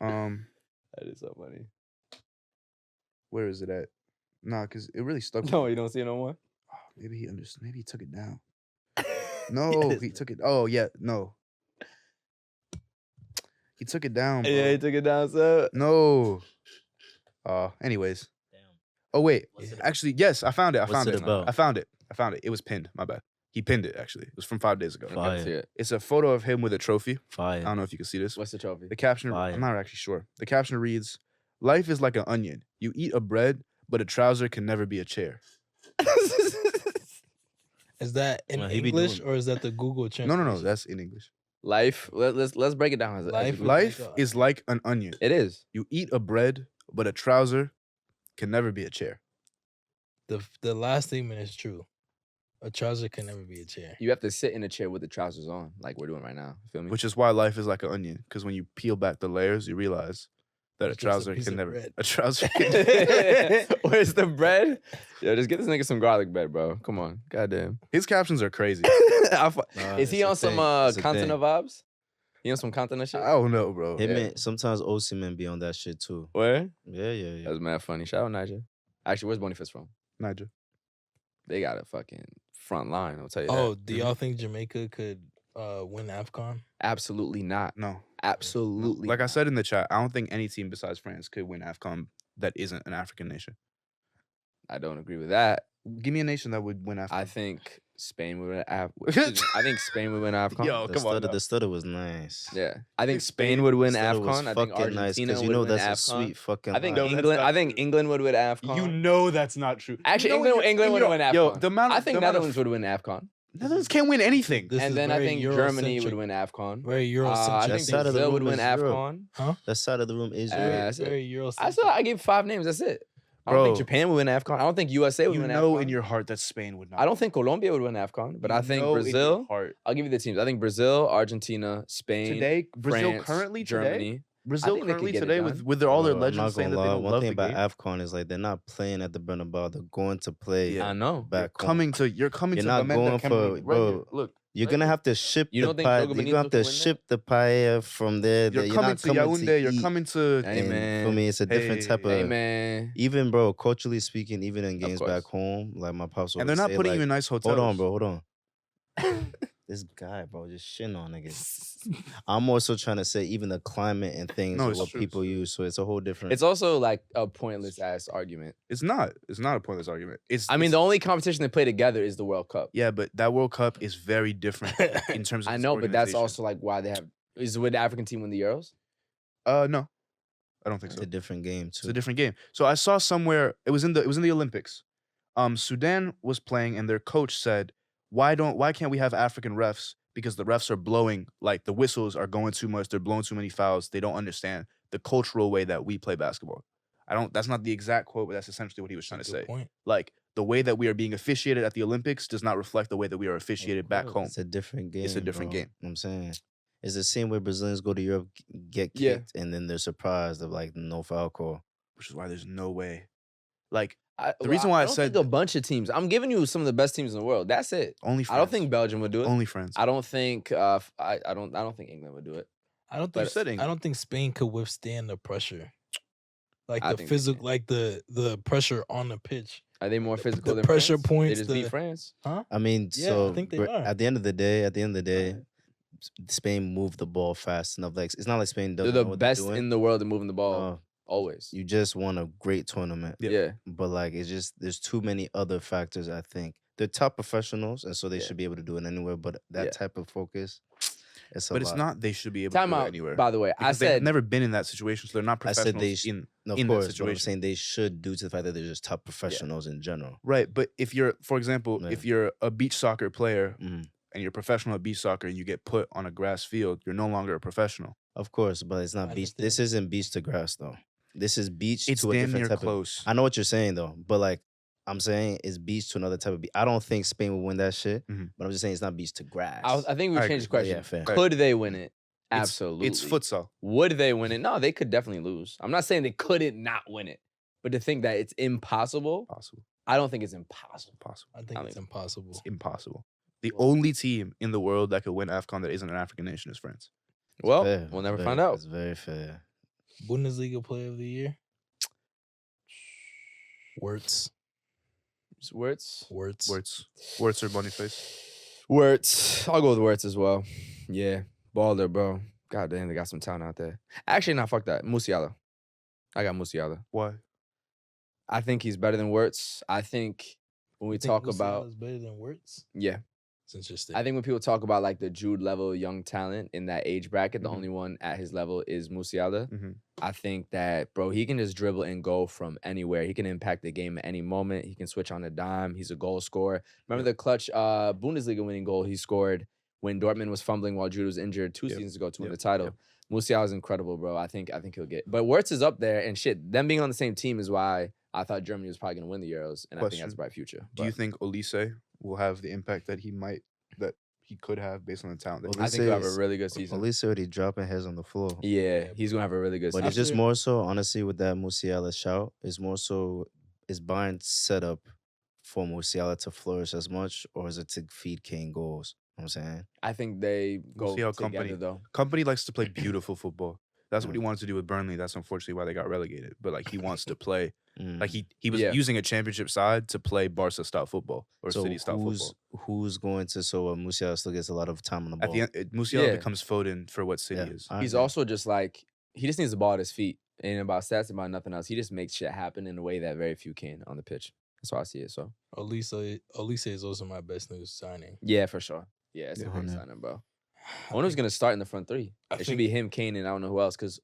That is so funny. Where is it at? Nah, because it really stuck. with No, me. you don't see it no more. Oh, maybe he understood. Maybe he took it down. No, Yes. he took it. Oh yeah, no. He took it down. Bro. Yeah, he took it down. So No. Anyways. Damn. Oh wait. What's it- Actually, yes, I found it. I What's found it it. about? I found it. It was pinned. My bad. He pinned it. Actually, it was from 5 days ago. Okay, Fire. let's see it. It's a photo of him with a trophy. I Fire. don't know if you can see this. What's the trophy? The caption. Fire. I'm not actually sure. The caption reads, "Life is like an onion. You eat a bread, but a trouser can never be a chair." Is that in Well, he be English doing- or is that the Google No, translation? that's in English. Life. Let's break it down. As Life a- is- Life like is like an onion. It is. You eat a bread, but a trouser can never be a chair. The last statement is true. A trouser can never be a chair. You have to sit in a chair with the trousers on, like we're doing right now. Feel me? Which is why life is like an onion. Because when you peel back the layers, you realize that a It's just a trouser piece can of never. bread. A trouser can. Where's the bread? Yo, just get this nigga some garlic bread, bro. Come on. Goddamn. His captions are crazy. Is he it's a on some thing. It's a Continent thing. vibes? He on some Continent shit? I don't know, bro. Him Yeah. and sometimes Usmnt be on that shit too. Where? Yeah. That was mad funny. Shout out Niger. Actually, where's Boniface from? Niger. They got a fucking front line. I'll tell you Oh, that. do y'all think Jamaica could win AFCON? Absolutely not. No. Absolutely. Like I not. said in the chat, I don't think any team besides France could win AFCON that isn't an African nation. I don't agree with that. Give me a nation that would win AFCON. I think Spain would win. I think Spain would win AFCON. Yo, come on. The stutter was nice. Yeah, I think Spain Spain would win Stutter was AFCON. I think fucking nice Argentina because you would know win that's a AFCON. sweet fucking. I think No, that's England. not I think true. England would win AFCON. You know that's not true. Actually, You know England would win AFCON. Yo, the amount of, I think the amount Netherlands of, would win AFCON. Netherlands can't win anything. This And is then I very think Germany would Eurocentric. win AFCON. Very I Eurocentric. think That side of the Brazil would room win is Europe. AFCON. That side of the room is Europe. That's it. Very Eurocentric. I saw. I gave 5 names. That's it. I don't think Bro. Japan would win AFCON. I don't think USA would You win know AFCON. in your heart that Spain would not. I don't think Colombia would win AFCON, but You I think know in your Brazil. heart. I'll give you the teams. I think Brazil, Argentina, Spain, Today, Brazil France, currently Germany. today, Brazil think they could currently get it today done. with all their Bro, I'm not legends saying gonna that they lie, don't one love thing the about game. AFCON is like they're not playing at the Bernabeu. They're going to play Yeah. I know. back home. You're coming You're to not Bamenda going Kempe for- right here. bro, Look, You're right gonna here. have to ship You the don't think pie. Jogo You're Benito gonna have could to win that? ship the paella from there. You're You're coming not to coming Yaoundé. to You're eat. coming to. Hey, And man. for me, it's a different type Hey of. man. Even bro, culturally speaking, even in games back course. home, like my pops And they're always not say, putting like, you in nice hotels. hold on, bro, hold on. This guy, bro, just shitting on niggas. I'm also trying to say even the climate and things No, are it's what true, people it's true. use, so it's a whole different. It's also like a pointless ass argument. It's not. It's not a pointless argument. I mean, the only competition they play together is the World Cup. Yeah, but that World Cup is very different in terms of. I its know, but that's organization. also like why they have. Would the African team win the Euros? No, I don't think it's so. a different game It's too. a different game. So I saw somewhere it was in the Olympics. Sudan was playing, and their coach said, why can't we have African refs? Because the refs are blowing, like the whistles are going too much. They're blowing too many fouls. They don't understand the cultural way that we play basketball. That's not the exact quote, but that's essentially what he was trying to say. Point. Like the way that we are being officiated at the Olympics does not reflect the way that we are officiated back home. It's a different game. It's a different bro. game. You know what I'm saying it's the same way Brazilians go to Europe, get Yeah. kicked, and then they're surprised of like no foul call. Which is why there's no way. Like The reason why I don't said think a bunch of teams. I'm giving you some of the best teams in the world. That's it. only. I don't think Belgium would do it. only friends. I don't think. I don't think England would do it. I don't But- think I don't think Spain could withstand the pressure. Like I the think they physical, can. like the pressure on the pitch. Are they more physical the than pressure France? points, They just beat the- France. I mean, Yeah, so I think they br- are. at the end of the day, Spain moved the ball fast enough. Like it's not like Spain They're doesn't the know what best they're doing. in the world at moving the ball. No, Always. you just won a great tournament. Yeah. But like it's just there's too many other factors. I think they're top professionals, and so they Yeah. should be able to do it anywhere. But that Yeah. type of focus, it's a But it's lot. not. They should be able Time to do it out. anywhere. By the way, I Because they've said never been in that situation, so they're not I said professionals they in Of in that course, but I'm situation. saying they should due to the fact that they're just top professionals in general. Right, but if you're, for example, Yeah. if you're a beach soccer player Mhm. and you're professional at beach soccer and you get put on a grass field, you're no longer a professional. Of course, but it's I not beach. understand. This isn't beach to grass though. This is beach It's to a damn different near type close. of. I know what you're saying though, but like I'm saying, it's beach to another type of beach. I don't think Spain will win that shit, Mhm. but I'm just saying it's not beach to grass. I think we I changed the agree. question. Yeah, fair. Could they win it? It's- Absolutely. It's futsal. Would they win it? No, they could definitely lose. I'm not saying they couldn't not win it, but to think that it's impossible, Possible. I don't think it's impossible. Possible. I think I it's mean, impossible. It's impossible. The only team in the world that could win AFCON that isn't an African nation is France. Well, Fair. we'll never Very- find out. It's very fair. Bundesliga Player of the Year. Wirtz. Wirtz. Wirtz or Boniface. Wirtz. I'll go with Wirtz as well. Yeah. Baller, bro. God damn, they got some talent out there. Actually, no, fuck that. Musiala. I got Musiala. Why? I think he's better than Wirtz. I think when we talk about, is better than Wirtz. yeah, It's interesting. I think when people talk about like the Jude level young talent in that age bracket, the Mhm. only one at his level is Musiala. Mhm. I think that, bro, he can just dribble and go from anywhere. He can impact the game at any moment. He can switch on a dime. He's a goal scorer. Remember the clutch Bundesliga winning goal he scored when Dortmund was fumbling while Jude was injured 2 Yep. seasons ago to win Yep. the title. Yep. Musiala is incredible, bro. I think he'll get. But Wirtz is up there, and shit, them being on the same team is why I thought Germany was probably going to win the Euros, and I think that's a Question. bright future. Do you But think Olise will have the impact that he could have based on the talent that he I Olise think he'll have a is- really good season. At least already dropping heads on the floor. Yeah, he's gonna have a really good But season. it's just After- more so, honestly, with that Musiala shout, it's more so, is Bayern set up for Musiala to flourish as much, or is it to feed Kane goals? You know what I'm saying? I think they go see how together Company- though. Company likes to play beautiful football. That's what he Mm. wanted to do with Burnley. That's unfortunately why they got relegated. But like he wants to play like Mm. he was Yeah. using a championship side to play Barca style football or So City style football. who's going to? So Musiala still gets a lot of time on the ball. At the end, Musiala Yeah. becomes Foden for what City Yeah, is. I He's agree. also just like he just needs the ball at his feet. Ain't about stats, about nothing else. He just makes shit happen in a way that very few can on the pitch. That's how I see it. So Olise is also my best news signing. yeah, for sure. Yeah, it's a Yeah, great 100. signing, bro. I wonder who's gonna start in the front three. I It should think- be him, Kane, and I don't know who else because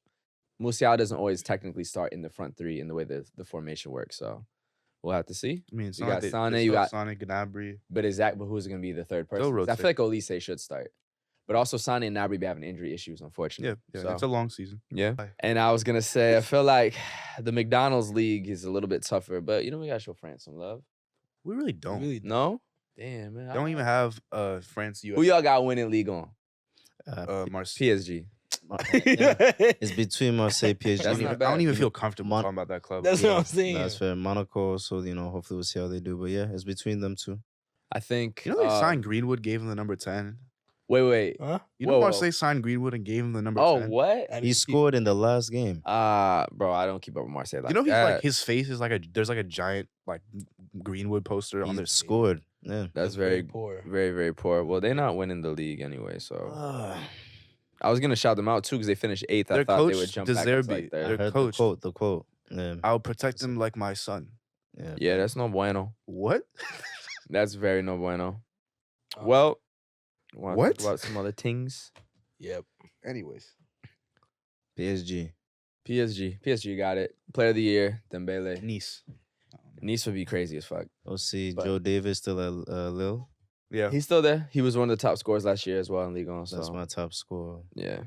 Musiala doesn't always technically start in the front three in the way the formation works. So we'll have to see. I mean, it's You not got like Sane, they you still got- have Sane, Gnabry. But who's gonna be the third person? They'll 'Cause I rotate. feel like Olise should start. But also Sane and Gnabry be having injury issues, unfortunately. Yeah, So, it's a long season. yeah. Bye. And I was gonna say, I feel like the McDonald's league is a little bit tougher, but we gotta show France some love. We really don't. Really, No? Damn, man. They don't even have France Who US y'all got winning league on? Marseille. PSG. Yeah. It's between Marseille, PSG. That's I not don't bad. even You feel know, comfortable Mon- talking about that club. That's what I'm saying. That's fair. Monaco, so hopefully we'll see how they do. But yeah, it's between them two. I think. You know they signed Greenwood, gave him the number 10. Wait. Huh? You know Whoa, whoa. Marseille signed Greenwood and gave him the number Oh, 10? what? I He didn't- scored in the last game. Bro, I don't keep up with Marseille like You know he's that. like his face is like there's like a giant like Greenwood poster on He their scored. Yeah. That's very, poor. very, very poor. Well, they're not winning the league anyway, so I was gonna shout them out too because they finished 8th. I Their thought they coach, would jump De back up to Zerbi, like I third. their heard coach. the quote. Yeah. I'll protect him like my son. Yeah. Yeah, that's no bueno. What? That's very no bueno. Um, Well, wanna talk What? about some other things? Yep. Anyways, PSG. PSG got it. Player of the year, Dembele. Nice. Nice would be crazy as fuck. OC, But- Joe Davis still at Lille. Yeah. He's still there. He was one of the top scorers last year as well in Ligue 1. So That's my top score. yeah.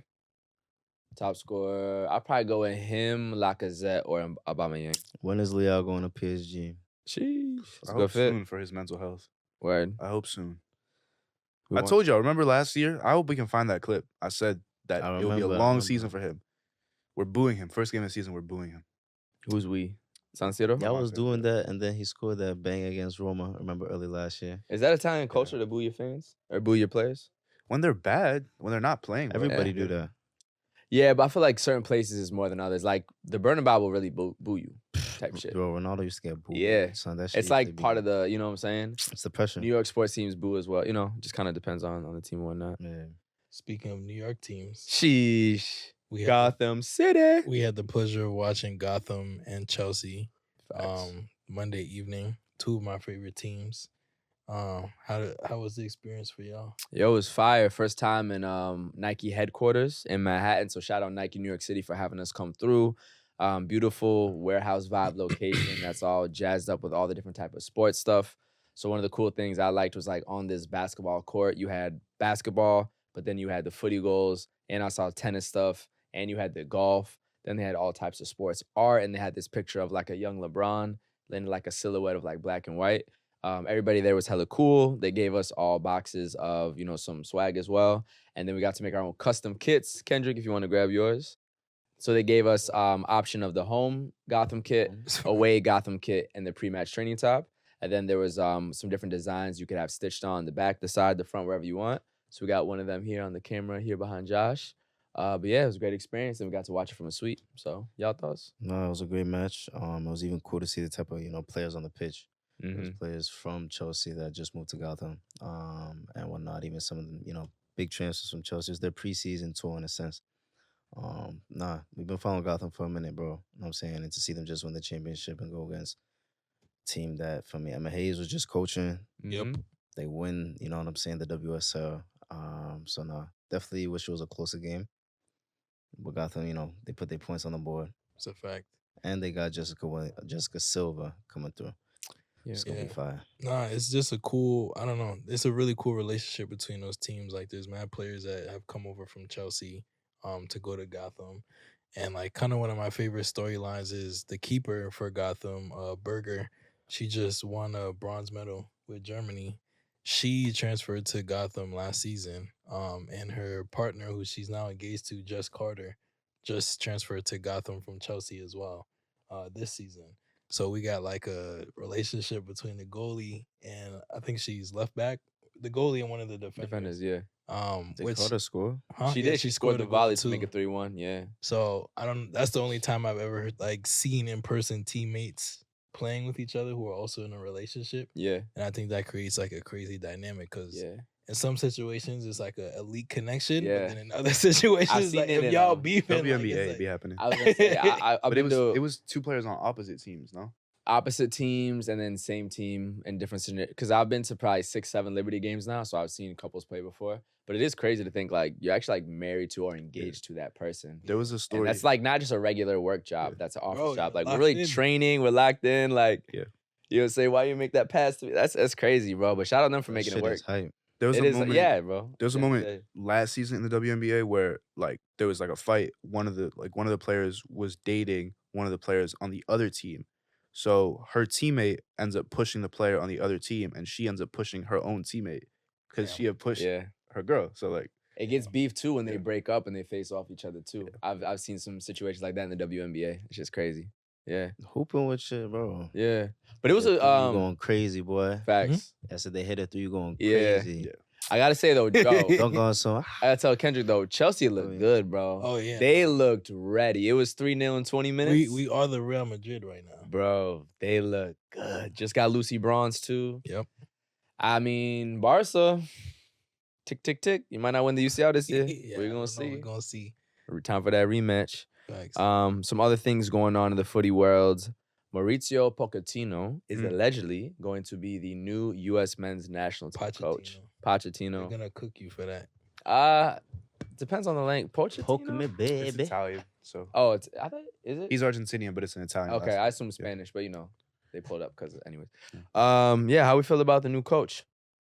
Top scorer. I'll probably go with him, Lacazette, or Aubameyang. When is Leao going to PSG? Sheesh. It's I a hope good fit. soon for his mental health. Word. I hope soon. We I want- told y'all, remember last year? I hope we can find that clip. I said that I it will be a remember, I long remember. season for him. We're booing him. First game of the season, we're booing him. Who's we? San Siro? Y'all I was said doing that, and then he scored that bang against Roma. Remember early last year? Is that Italian culture to boo your fans or boo your players? When they're bad, when they're not playing, well, Everybody Yeah. do that. Yeah, but I feel like certain places is more than others. Like the Bernabeu will really boo you type shit. Bro, Ronaldo used to get booed. Yeah. Son, that shit It's used like to be- part of the, you know what I'm saying? It's the pressure. New York sports teams boo as well. Just kind of depends on the team and whatnot. Yeah. Speaking of New York teams, Sheesh. we had, Gotham City. we had the pleasure of watching Gotham and Chelsea Facts. Monday evening. Two of my favorite teams. How was the experience for y'all? Yo, it was fire. First time in Nike headquarters in Manhattan. So shout out Nike New York City for having us come through. Beautiful warehouse vibe location that's all jazzed up with all the different type of sports stuff. So one of the cool things I liked was like on this basketball court, you had basketball, but then you had the footy goals, and I saw tennis stuff, and you had the golf. Then they had all types of sports art, and they had this picture of like a young LeBron, then like a silhouette of like black and white. Everybody there was hella cool. They gave us all boxes of, some swag as well. And then we got to make our own custom kits. Kendrick, if you want to grab yours. So they gave us option of the home Gotham kit, away Gotham kit, and the pre-match training top. And then there was some different designs you could have stitched on the back, the side, the front, wherever you want. So we got one of them here on the camera here behind Josh. But yeah, it was a great experience, and we got to watch it from a suite. So y'all thoughts? No, it was a great match. It was even cool to see the type of players on the pitch. There's players from Chelsea that just moved to Gotham, and whatnot. Even some of them, big transfers from Chelsea. It's their preseason tour in a sense. We've been following Gotham for a minute, bro. You know what I'm saying? And to see them just win the championship and go against a team that, for me, Emma Hayes was just coaching. Yep. They win, you know what I'm saying, the WSL. Definitely wish it was a closer game. But Gotham, they put their points on the board. It's a fact. And they got Jessica Silva coming through. Yeah. It's gonna be fire. Nah, it's just a cool, I don't know. It's a really cool relationship between those teams. Like there's mad players that have come over from Chelsea to go to Gotham. And like kind of one of my favorite storylines is the keeper for Gotham, Berger. She just won a bronze medal with Germany. She transferred to Gotham last season. And her partner, who she's now engaged to, Jess Carter, just transferred to Gotham from Chelsea as well this season. So we got like a relationship between the goalie and I think she's left back, the goalie and one of the defenders. Yeah. Did Which Carter score? huh? She Yeah, did. She scored the a goal volley to too. make it 3-1. Yeah. So that's the only time I've ever like seen in person teammates playing with each other who are also in a relationship. Yeah. And I think that creates like a crazy dynamic because Yeah. in some situations it's like a elite connection, Yeah. but then in other situations, seen like it if in, y'all beefing, like, WNBA it's be like, happening. I was gonna say, I've But been to. it was two players on opposite teams, no? opposite teams and then same team in different scenarios. Because I've been to probably 6-7 Liberty games now, so I've seen couples play before. But it is crazy to think like you're actually like married to or engaged to that person. There was a story. And that's like not just a regular work job. Yeah. That's an office Bro, job. you're Like we're locked really in. training. We're locked in. Like Yeah. you know, say why you make that pass to me? That's crazy, bro. But shout out them for making it Shit work. is hype. there was It a is, moment. yeah, bro. There was a At the end of moment the day. last season in the WNBA where like there was like a fight. One of the players was dating one of the players on the other team. So her teammate ends up pushing the player on the other team, and she ends up pushing her own teammate because Damn. she had pushed Yeah. her girl. So like, It gets beef too when they Yeah. break up and they face off each other too. I've seen some situations like that in the WNBA. It's just crazy. Yeah. Hooping with shit, bro. Yeah. But it was That a three going crazy, boy. facts. I said they hit a 3 going Yeah. crazy. Yeah. I gotta say though, Joe, Don't go on so. I gotta tell Kendrick though, Chelsea looked yeah. good, bro. Oh yeah. They looked ready. It was 3-0 in 20 minutes. we are the Real Madrid right now. Bro, they look good. Just got Lucy Bronze too. Yep. I mean, Barca, tick, tick, tick. You might not win the UCL this year. Yeah, We're I gonna don't know. see. We're gonna see. Time for that rematch. Facts. Some other things going on in the footy world. Mauricio Pochettino is allegedly going to be the new U.S. men's national team coach. They're Pochettino. gonna cook you for that. Depends on the length. Pochettino? Poke me, it's baby. Italian. So Oh, is it? he's Argentinian, but it's an Italian. Okay, last I name. assume Yeah. Spanish, but you know, they pulled up because anyways. Yeah, how we feel about the new coach?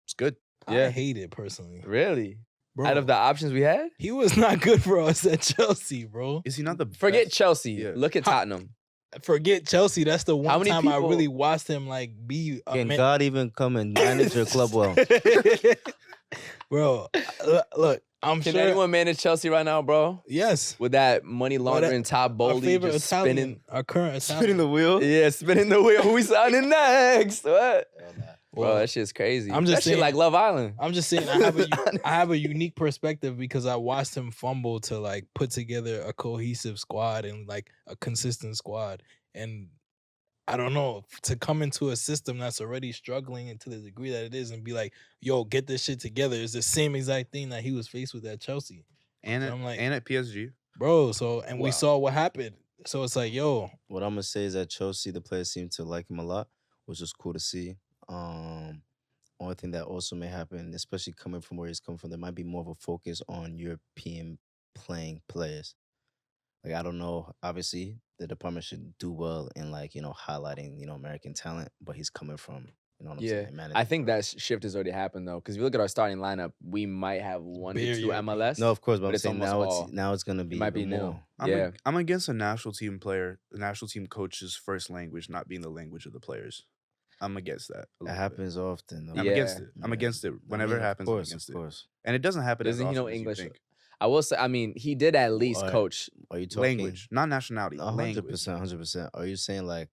It's good. I Yeah. hate it personally. Really? Bro, Out of the options we had? he was not good for us at Chelsea, bro. Is he not the Forget best? Chelsea. Yeah. Look at Tottenham. Forget Chelsea. That's the one many time I people- really watched him like be a Can man. God even come and manage your club well? Bro, look, I'm Can sure. anyone manage Chelsea right now, bro? Yes. With that money laundering Todd Our Bowley favorite just Italian, spinning. our current Italian. wheel? Yeah, spinning the wheel. Who we signing next? What? Bro, Well, that shit's crazy. I'm just that shit saying- like Love Island. I'm just saying I have a unique perspective because I watched him fumble to like put together a cohesive squad and like a consistent squad. And I don't know, to come into a system that's already struggling and to the degree that it is and be like, yo, get this shit together is the same exact thing that he was faced with at Chelsea. And So at, I'm like- and at PSG. Bro, so and we Wow. saw what happened. So it's like, yo, What I'm gonna say is that Chelsea, the players seem to like him a lot, which is cool to see. Only thing that also may happen, especially coming from where he's come from, there might be more of a focus on European playing players. Like I don't know, obviously the department should do well in like, highlighting, American talent, but he's coming from, you know what I'm Yeah, saying? I think that shift has already happened though, because if you look at our starting lineup, we might have 1 to Bare 2 European. MLS. No, of course, but but I'm it's saying almost now all- it's gonna be might be even new. more. Yeah. I'm against a national team player, the national team coach's first language not being the language of the players. I'm against that. a It little bit. happens often. Though. I'm Yeah. against it. I'm Yeah. against it. I Whenever mean, it happens, of I'm course, against of it. course. And it doesn't happen Doesn't as he know often as you English? think. I will say, I mean, he did at least Alright. coach. Are you talking Language, not nationality. Language. 100%? Are you saying like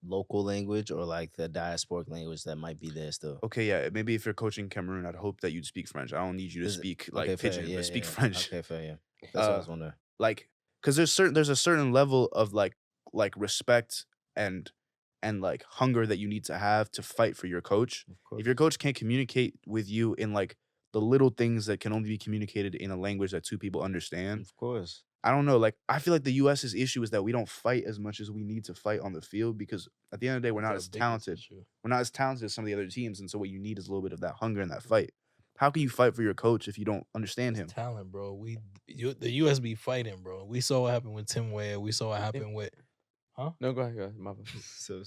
local language or like the diasporic language that might be there still? Okay, yeah. Maybe if you're coaching Cameroon, I'd hope that you'd speak French. I don't need you to Is it- speak like okay, fair, pidgin, yeah, but speak yeah. French. Okay, fair, yeah. That's what I was Uh, wondering. Like, because there's a certain level of like respect and like hunger that you need to have to fight for your coach. Of course. If your coach can't communicate with you in like the little things that can only be communicated in a language that two people understand, Of course. I don't know. Like, I feel like the US's issue is that we don't fight as much as we need to fight on the field because at the end of the day, we're not that's as our biggest talented. issue. We're not as talented as some of the other teams, and so what you need is a little bit of that hunger and that fight. How can you fight for your coach if you don't understand It's him? talent, bro. The US be fighting, bro. We saw what happened with Tim Ware. We saw what happened with No, go ahead. My bad. So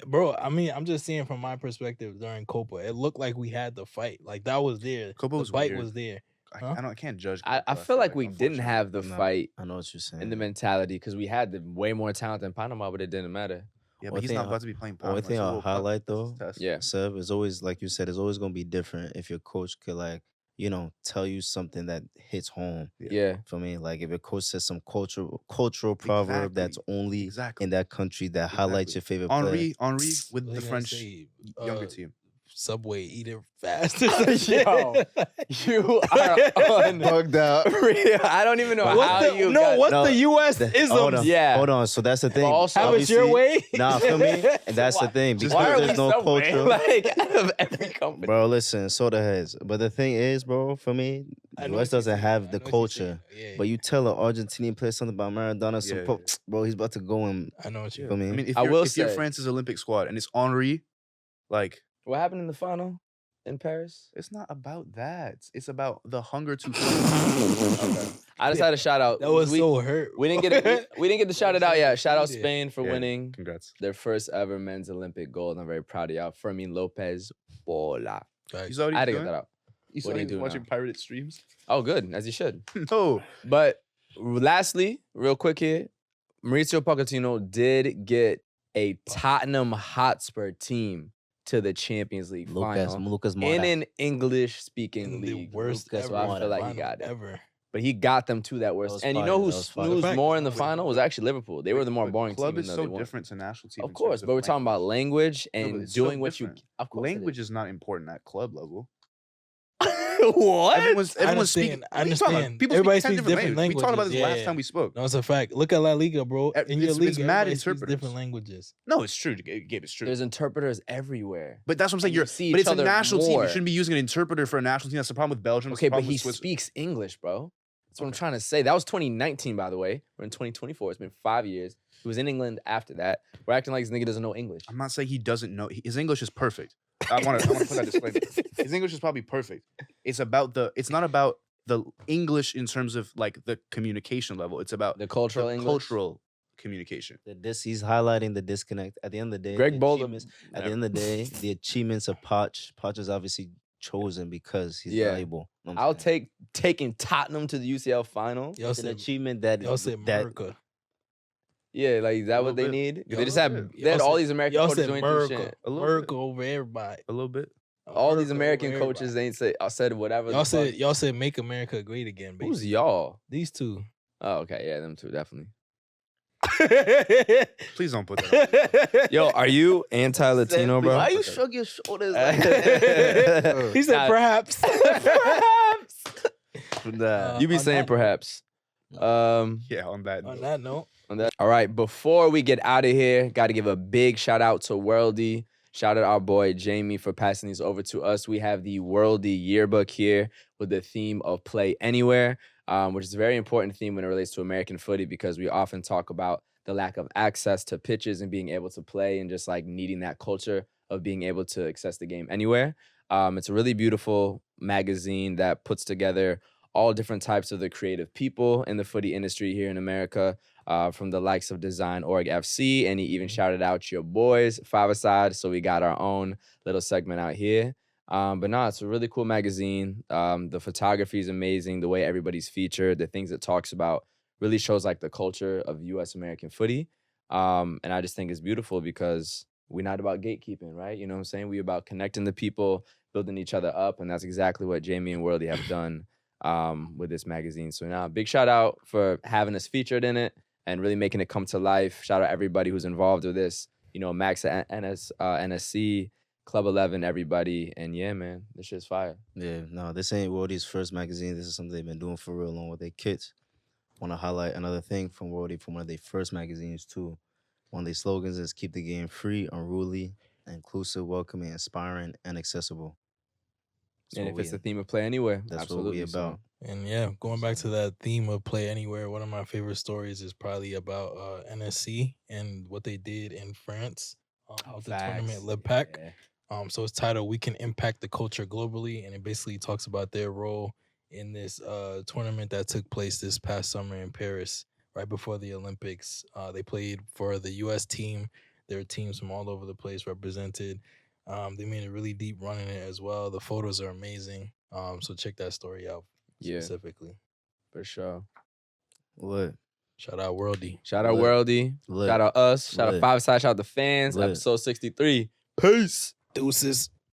bro, I mean, I'm just saying from my perspective during Copa, it looked like we had the fight. Like that was there. Copa the was fight weird. was there. Huh? I can't judge. I Copa, feel like we didn't unfortunately. have the No. fight I know what you're saying. and the mentality because we had the way more talent than Panama, but it didn't matter. Yeah, Only but he's thing not I- about to be playing. only Panama, thing so I'll we'll- highlight, that's though, a test. Yeah. Seb, is always, like you said, it's always gonna be different if your coach could like, tell you something that hits home. Yeah. For me, like if your coach says some cultural proverb that's Exactly. only Exactly. in that country that highlights your favorite player. Henri with What the they gonna French say? younger team. Subway, eat it fast. Yo, you are Bugged out. unreal. I don't even know how What's you the, got. what's No, the U.S. Hold isms? on. Yeah. Hold on. So that's the thing. also- Have it your Obviously- way. Nah, feel me? And that's the thing. Just Because Why are we there's no Subway? culture. Like out of every company. Bro, listen, soda heads. But the thing is, bro, for me, I the know US what you're doesn't saying. have I the know what you're culture. saying. Yeah, But you tell an Argentinian player something about Maradona, Yeah, bro, he's about to go and I know what you feel me? I mean, if I you're, will if you're say- France's Olympic squad and it's Henry, like, What happened in the final in Paris? it's not about that. It's about the hunger to. Okay. I just had a shout out. That was we, so hurt. we didn't get it. We didn't get to shout it out yet. Shout out Spain for Yeah, winning Congrats. their first ever men's Olympic gold. I'm very proud of y'all. Fermin Lopez, bola. You saw what I had to he's get doing? that out. You saw What do he you was do watching now? pirated streams? Oh, good, as you should. No. But lastly, real quick here, Mauricio Pochettino did get a Tottenham Hotspur team to the Champions League Lucas final Mora. in an English-speaking in the league. worst Lucas, ever so I feel like he final got it. ever. But he got them to that worst. was And you fire, know who that was fire. snoozed Fact. more in the Wait, final was actually Liverpool. They were the more But boring club team. is even so though they won. different to national team. Of in course, terms but we're talking about language No, and but it's so doing what you. different. Of course, it Language is not important at club level. is. What? Everyone's speaking. I what are you talking about? understand. People Everybody speak 10 speaks different different languages. We talked about this languages. last Yeah. time we spoke. No, it's a fact. Look at La Liga, bro. In your It's league, mad everybody speaks interpreters. different languages. No, it's true. Gabe, it's true. There's interpreters everywhere. But that's what I'm saying. and you You're, see but each it's a other national team. more. You shouldn't be using an interpreter for a national team. That's the problem with Belgium. It's the Okay, but problem he with Swiss. speaks English, bro. That's what I'm trying to say. That was 2019, by the way. We're in 2024. It's been 5 years. He was in England after that. We're acting like this nigga doesn't know English. I'm not saying he doesn't know. His English is perfect. I want to put that disclaimer. His English is probably perfect. It's not about the English in terms of like the communication level. It's about The cultural the English. cultural communication. He's highlighting the disconnect. At the end of the day, Greg the Bola. achievements- At the end of the day, the achievements of Poch is obviously chosen because he's Yeah. valuable. You know what I'm I'll saying? taking Tottenham to the UCL final. Y'all It's an said, achievement that y'all said that America. Yeah, like is that A what they little bit. need? Yeah, They a just little have bit. they had Y'all all said- these American Y'all coaches said who ain't do America. shit. A little America bit. over everybody. A little bit. All these America American over coaches everybody. ain't say I said whatever. the fuck. Y'all said make America great again, baby. Who's y'all? These two? Oh, okay, yeah, them two definitely. Please don't put that out. Yo, are you anti-Latino, bro? Why you shrug your shoulders? He said Nah. perhaps. Perhaps. Nah. You be on saying that- perhaps. Yeah, on that. On note. that note, All right, before we get out of here, got to give a big shout out to Worldy. Shout out our boy Jamie for passing these over to us. We have the Worldy yearbook here with the theme of Play Anywhere, which is a very important theme when it relates to American footy because we often talk about the lack of access to pitches and being able to play and just like needing that culture of being able to access the game anywhere. It's a really beautiful magazine that puts together all different types of the creative people in the footy industry here in America, from the likes of Design.org FC, and he even shouted out your boys, 5ASIDE, so we got our own little segment out here. But no, it's a really cool magazine. The photography is amazing, the way everybody's featured, the things it talks about really shows like the culture of U.S. American footy. And I just think it's beautiful because we're not about gatekeeping, right? You know what I'm saying? We're about connecting the people, building each other up, and that's exactly what Jamie and Worldy have done with this magazine. So now, big shout out for having us featured in it and really making it come to life. Shout out everybody who's involved with this. You know, Max at NSC, Club 11, everybody. And yeah, man, this shit's fire. Yeah, no, this ain't Worldy's first magazine. This is something they've been doing for real along with their kids. Want to highlight another thing from Worldy from one of their first magazines too. One of their slogans is keep the game free, unruly, inclusive, welcoming, inspiring, and accessible. That's And what if we- it's the theme of Play Anywhere, that's absolutely. what we about. and yeah, going back to that theme of Play Anywhere, one of my favorite stories is probably about NSC and what they did in France with the tournament Le Pac. So it's titled "We Can Impact the Culture Globally," and it basically talks about their role in this tournament that took place this past summer in Paris, right before the Olympics. They played for the U.S. team. There were teams from all over the place represented. They made a really deep run in it as well. The photos are amazing. So check that story out specifically. For sure. Lit. Shout out Worldy. Shout out Lit. Worldy. Lit. Shout out us. Shout Lit. out 5ASIDE. Shout out the fans. Lit. Episode 63. Peace. Deuces.